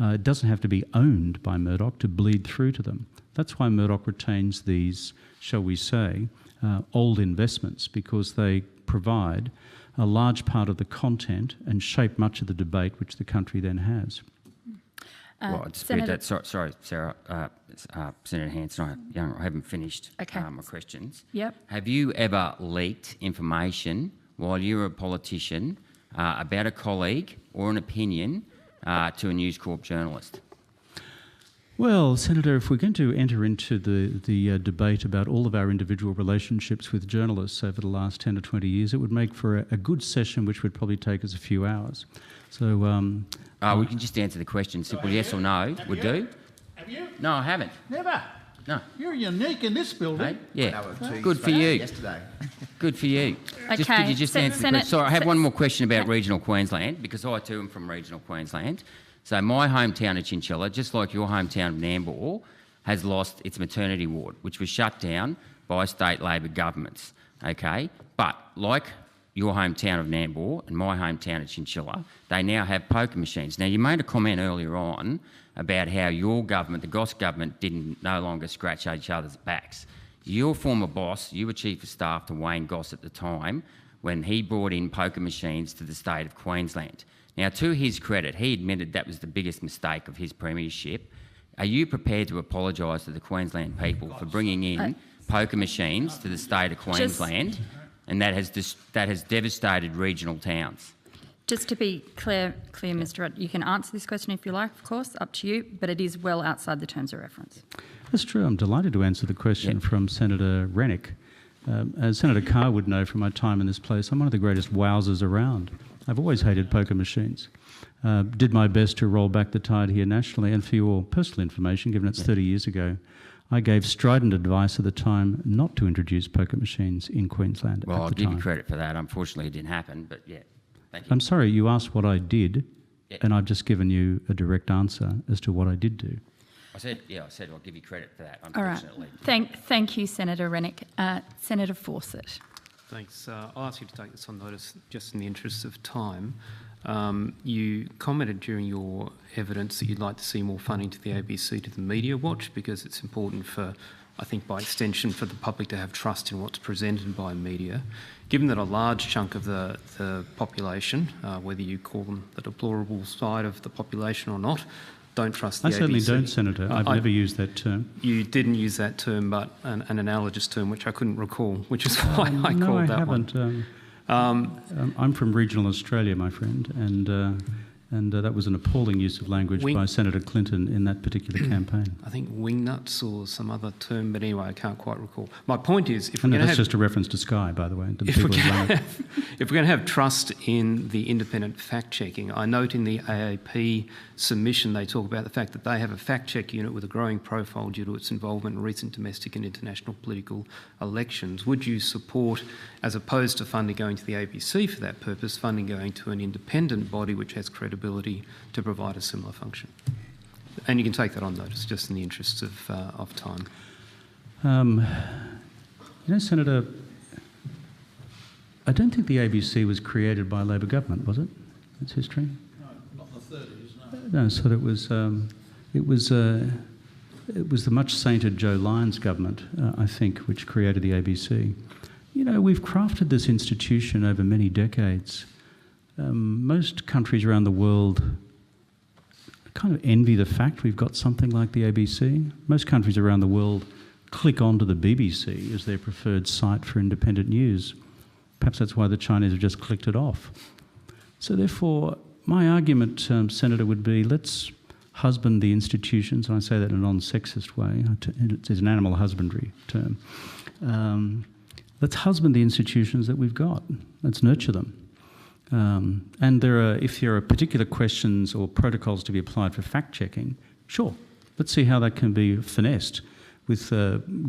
It doesn't have to be owned by Murdoch to bleed through to them. That's why Murdoch retains these, shall we say, old investments, because they provide a large part of the content and shape much of the debate which the country then has. Well, I dispute that. Sorry, Sarah, Senator Hanson, I haven't finished my questions. Yep. Have you ever leaked information while you were a politician about a colleague or an opinion to a News Corp journalist? Well, Senator, if we're going to enter into the debate about all of our individual relationships with journalists over the last 10 or 20 years, it would make for a good session which would probably take us a few hours. So... we can just answer the question. Simple yes or no would do. Have you? No, I haven't. Never? No. You're unique in this building. Hey? Yeah. Good for you. Yesterday. Good for you. Okay. Could you just answer the question? Sorry, I have one more question about regional Queensland, because I too am from regional Queensland. So my hometown of Chinchilla, just like your hometown of Nambour, has lost its maternity ward, which was shut down by state Labor governments, okay? But like your hometown of Nambour and my hometown of Chinchilla, they now have poker machines. Now, you made a comment earlier on about how your government, the Goss government, no longer scratch each other's backs. Your former boss, you were Chief of Staff to Wayne Goss at the time, when he brought in poker machines to the state of Queensland. Now, to his credit, he admitted that was the biggest mistake of his premiership. Are you prepared to apologise to the Queensland people for bringing in poker machines to the state of Queensland, and that has devastated regional towns? Just to be clear, Mr. Rudd, you can answer this question if you like, of course, up to you, but it is well outside the terms of reference. That's true. I'm delighted to answer the question from Senator Rennick. As Senator Carr would know from my time in this place, I'm one of the greatest wowsers around. I've always hated poker machines. Did my best to roll back the tide here nationally, and for your personal information, given it's 30 years ago, I gave strident advice at the time not to introduce poker machines in Queensland at the time. Well, I'll give you credit for that. Unfortunately, it didn't happen, but yeah, thank you. I'm sorry, you asked what I did. Yeah. And I've just given you a direct answer as to what I did do. I said I'll give you credit for that, All right. unfortunately. Thank you, Senator Rennick. Senator Fawcett. Thanks. I'll ask you to take this on notice just in the interests of time. You commented during your evidence that you'd like to see more funding to the ABC to the Media Watch because it's important for, I think by extension, for the public to have trust in what's presented by media. Given that a large chunk of the population, whether you call them the deplorable side of the population or not, don't trust the ABC. I certainly don't, Senator. I've never used that term. You didn't use that term, but an analogous term, which I couldn't recall, which is why I called that one. No, I haven't. I'm from regional Australia, my friend, and that was an appalling use of language by Senator Clinton in that particular campaign. I think wingnuts or some other term, but anyway, I can't quite recall. My point is, that's just a reference to Sky, by the way. If we're going to have trust in the independent fact-checking, I note in the AAP submission they talk about the fact that they have a fact-check unit with a growing profile due to its involvement in recent domestic and international political elections. Would you support, as opposed to funding going to the ABC for that purpose, funding going to an independent body which has credibility to provide a similar function? And you can take that on notice, just in the interests of time. Senator, I don't think the ABC was created by a Labor government, was it? Its history? No, not the 30s, no. No, so it was the much sainted Joe Lyons government, I think, which created the ABC. We've crafted this institution over many decades. Most countries around the world kind of envy the fact we've got something like the ABC. Most countries around the world click onto the BBC as their preferred site for independent news. Perhaps that's why the Chinese have just clicked it off. So therefore, my argument, Senator, would be let's husband the institutions, and I say that in a non-sexist way. It's an animal husbandry term. Let's husband the institutions that we've got. Let's nurture them. And if there are particular questions or protocols to be applied for fact-checking, sure, let's see how that can be finessed with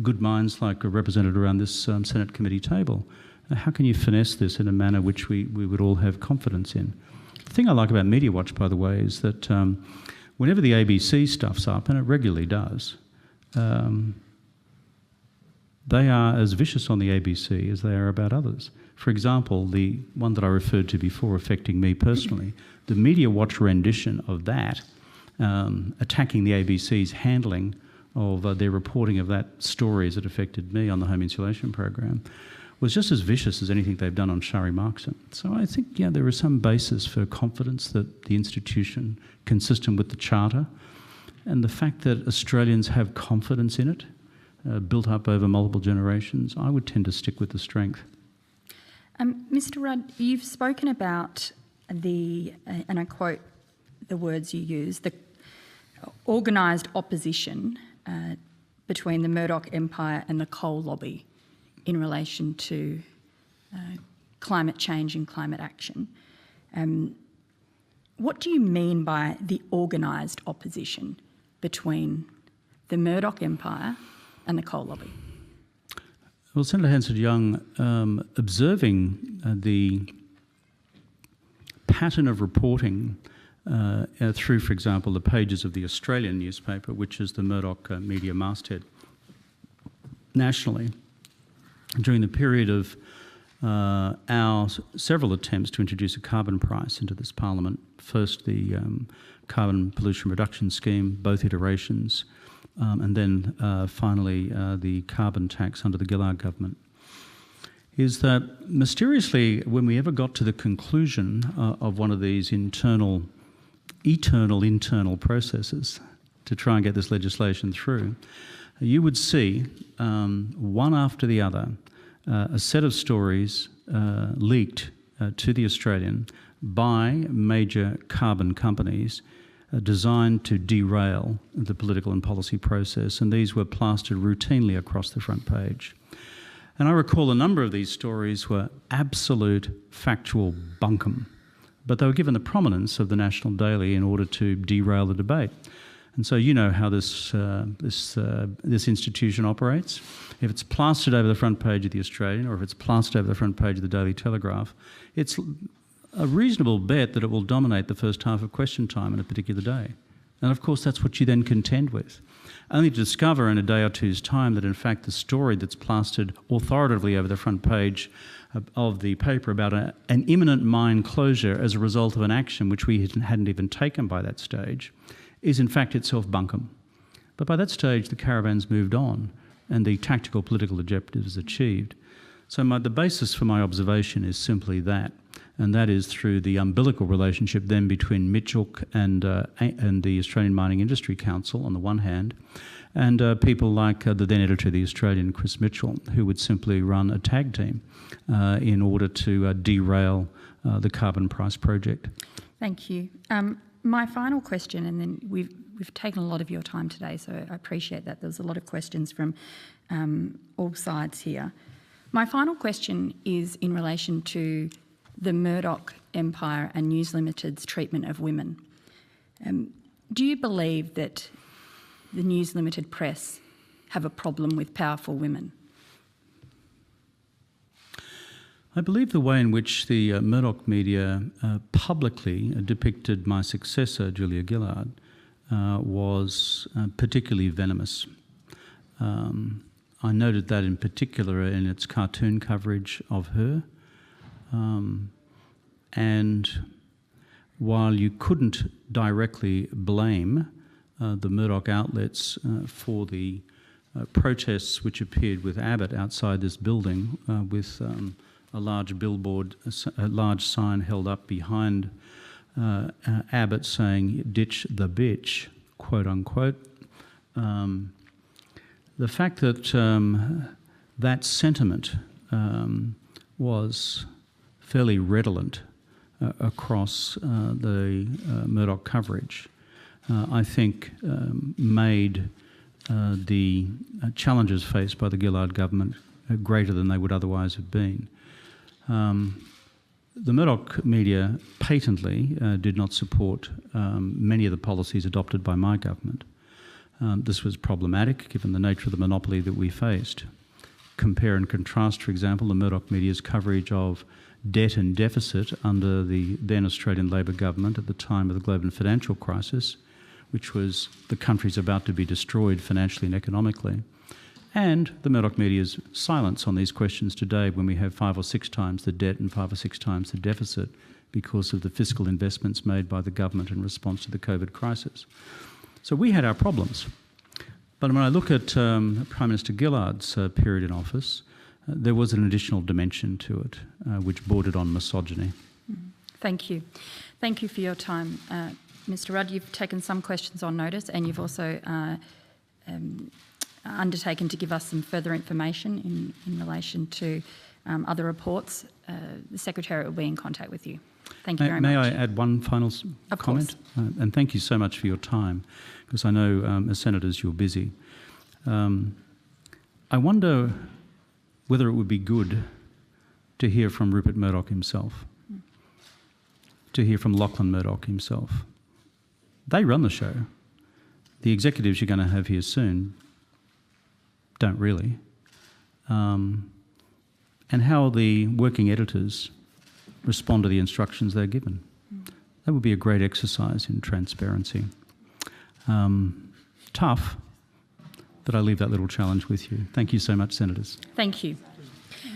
good minds like are represented around this Senate committee table. How can you finesse this in a manner which we would all have confidence in? The thing I like about Media Watch, by the way, is that whenever the ABC stuffs up, and it regularly does, they are as vicious on the ABC as they are about others. For example, the one that I referred to before affecting me personally, the Media Watch rendition of that, attacking the ABC's handling of their reporting of that story as it affected me on the home insulation program, was just as vicious as anything they've done on Shari Markson. So I think, there is some basis for confidence that the institution, consistent with the Charter, and the fact that Australians have confidence in it, built up over multiple generations, I would tend to stick with the strength. Mr Rudd, you've spoken about and I quote the words you use, the organised opposition between the Murdoch empire and the coal lobby in relation to climate change and climate action. What do you mean by the organised opposition between the Murdoch empire and the coal lobby? Well, Senator Hansard-Young, observing the pattern of reporting through, for example, the pages of the Australian newspaper, which is the Murdoch media masthead nationally, during the period of our several attempts to introduce a carbon price into this parliament, first the carbon pollution reduction scheme, both iterations, and then finally the carbon tax under the Gillard government, is that mysteriously, when we ever got to the conclusion of one of these eternal internal processes to try and get this legislation through, you would see, one after the other, a set of stories leaked to the Australian by major carbon companies designed to derail the political and policy process, and these were plastered routinely across the front page. And I recall a number of these stories were absolute factual bunkum, but they were given the prominence of the National Daily in order to derail the debate. And so you know how this institution operates. If it's plastered over the front page of the Australian, or if it's plastered over the front page of the Daily Telegraph, it's a reasonable bet that it will dominate the first half of question time in a particular day. And of course, that's what you then contend with. Only to discover in a day or two's time that in fact the story that's plastered authoritatively over the front page of the paper about an imminent mine closure as a result of an action which we hadn't even taken by that stage is in fact itself bunkum. But by that stage the caravan's moved on and the tactical political objective is achieved. So the basis for my observation is simply that, and that is through the umbilical relationship then between Mitchell and the Australian Mining Industry Council on the one hand, and people like the then editor of the Australian, Chris Mitchell, who would simply run a tag team in order to derail the carbon price project. Thank you. My final question, and then we've taken a lot of your time today, so I appreciate that. There's a lot of questions from all sides here. My final question is in relation to the Murdoch empire and News Limited's treatment of women. Do you believe that the News Limited press have a problem with powerful women? I believe the way in which the Murdoch media publicly depicted my successor, Julia Gillard, was particularly venomous. I noted that in particular in its cartoon coverage of her. And while you couldn't directly blame the Murdoch outlets for the protests which appeared with Abbott outside this building with a large billboard, a large sign held up behind Abbott saying, "Ditch the bitch," quote unquote. The fact that that sentiment was fairly redolent across the Murdoch coverage, I think made the challenges faced by the Gillard government greater than they would otherwise have been. The Murdoch media patently did not support many of the policies adopted by my government. This was problematic given the nature of the monopoly that we faced. Compare and contrast, for example, the Murdoch media's coverage of debt and deficit under the then Australian Labor government at the time of the global financial crisis, which was the country's about to be destroyed financially and economically, and the Murdoch media's silence on these questions today when we have 5 or 6 times the debt and 5 or 6 times the deficit because of the fiscal investments made by the government in response to the COVID crisis. So we had our problems. But when I look at Prime Minister Gillard's period in office, there was an additional dimension to it, which bordered on misogyny. Thank you. Thank you for your time. Mr Rudd, you've taken some questions on notice and you've also undertaken to give us some further information in relation to other reports. The Secretariat will be in contact with you. Thank you very much. May I add one final comment? And thank you so much for your time, because I know as senators you're busy. I wonder whether it would be good to hear from Rupert Murdoch himself, to hear from Lachlan Murdoch himself. They run the show. The executives you're going to have here soon don't really. And how the working editors respond to the instructions they're given. That would be a great exercise in transparency. Tough, but I leave that little challenge with you. Thank you so much, Senators. Thank you.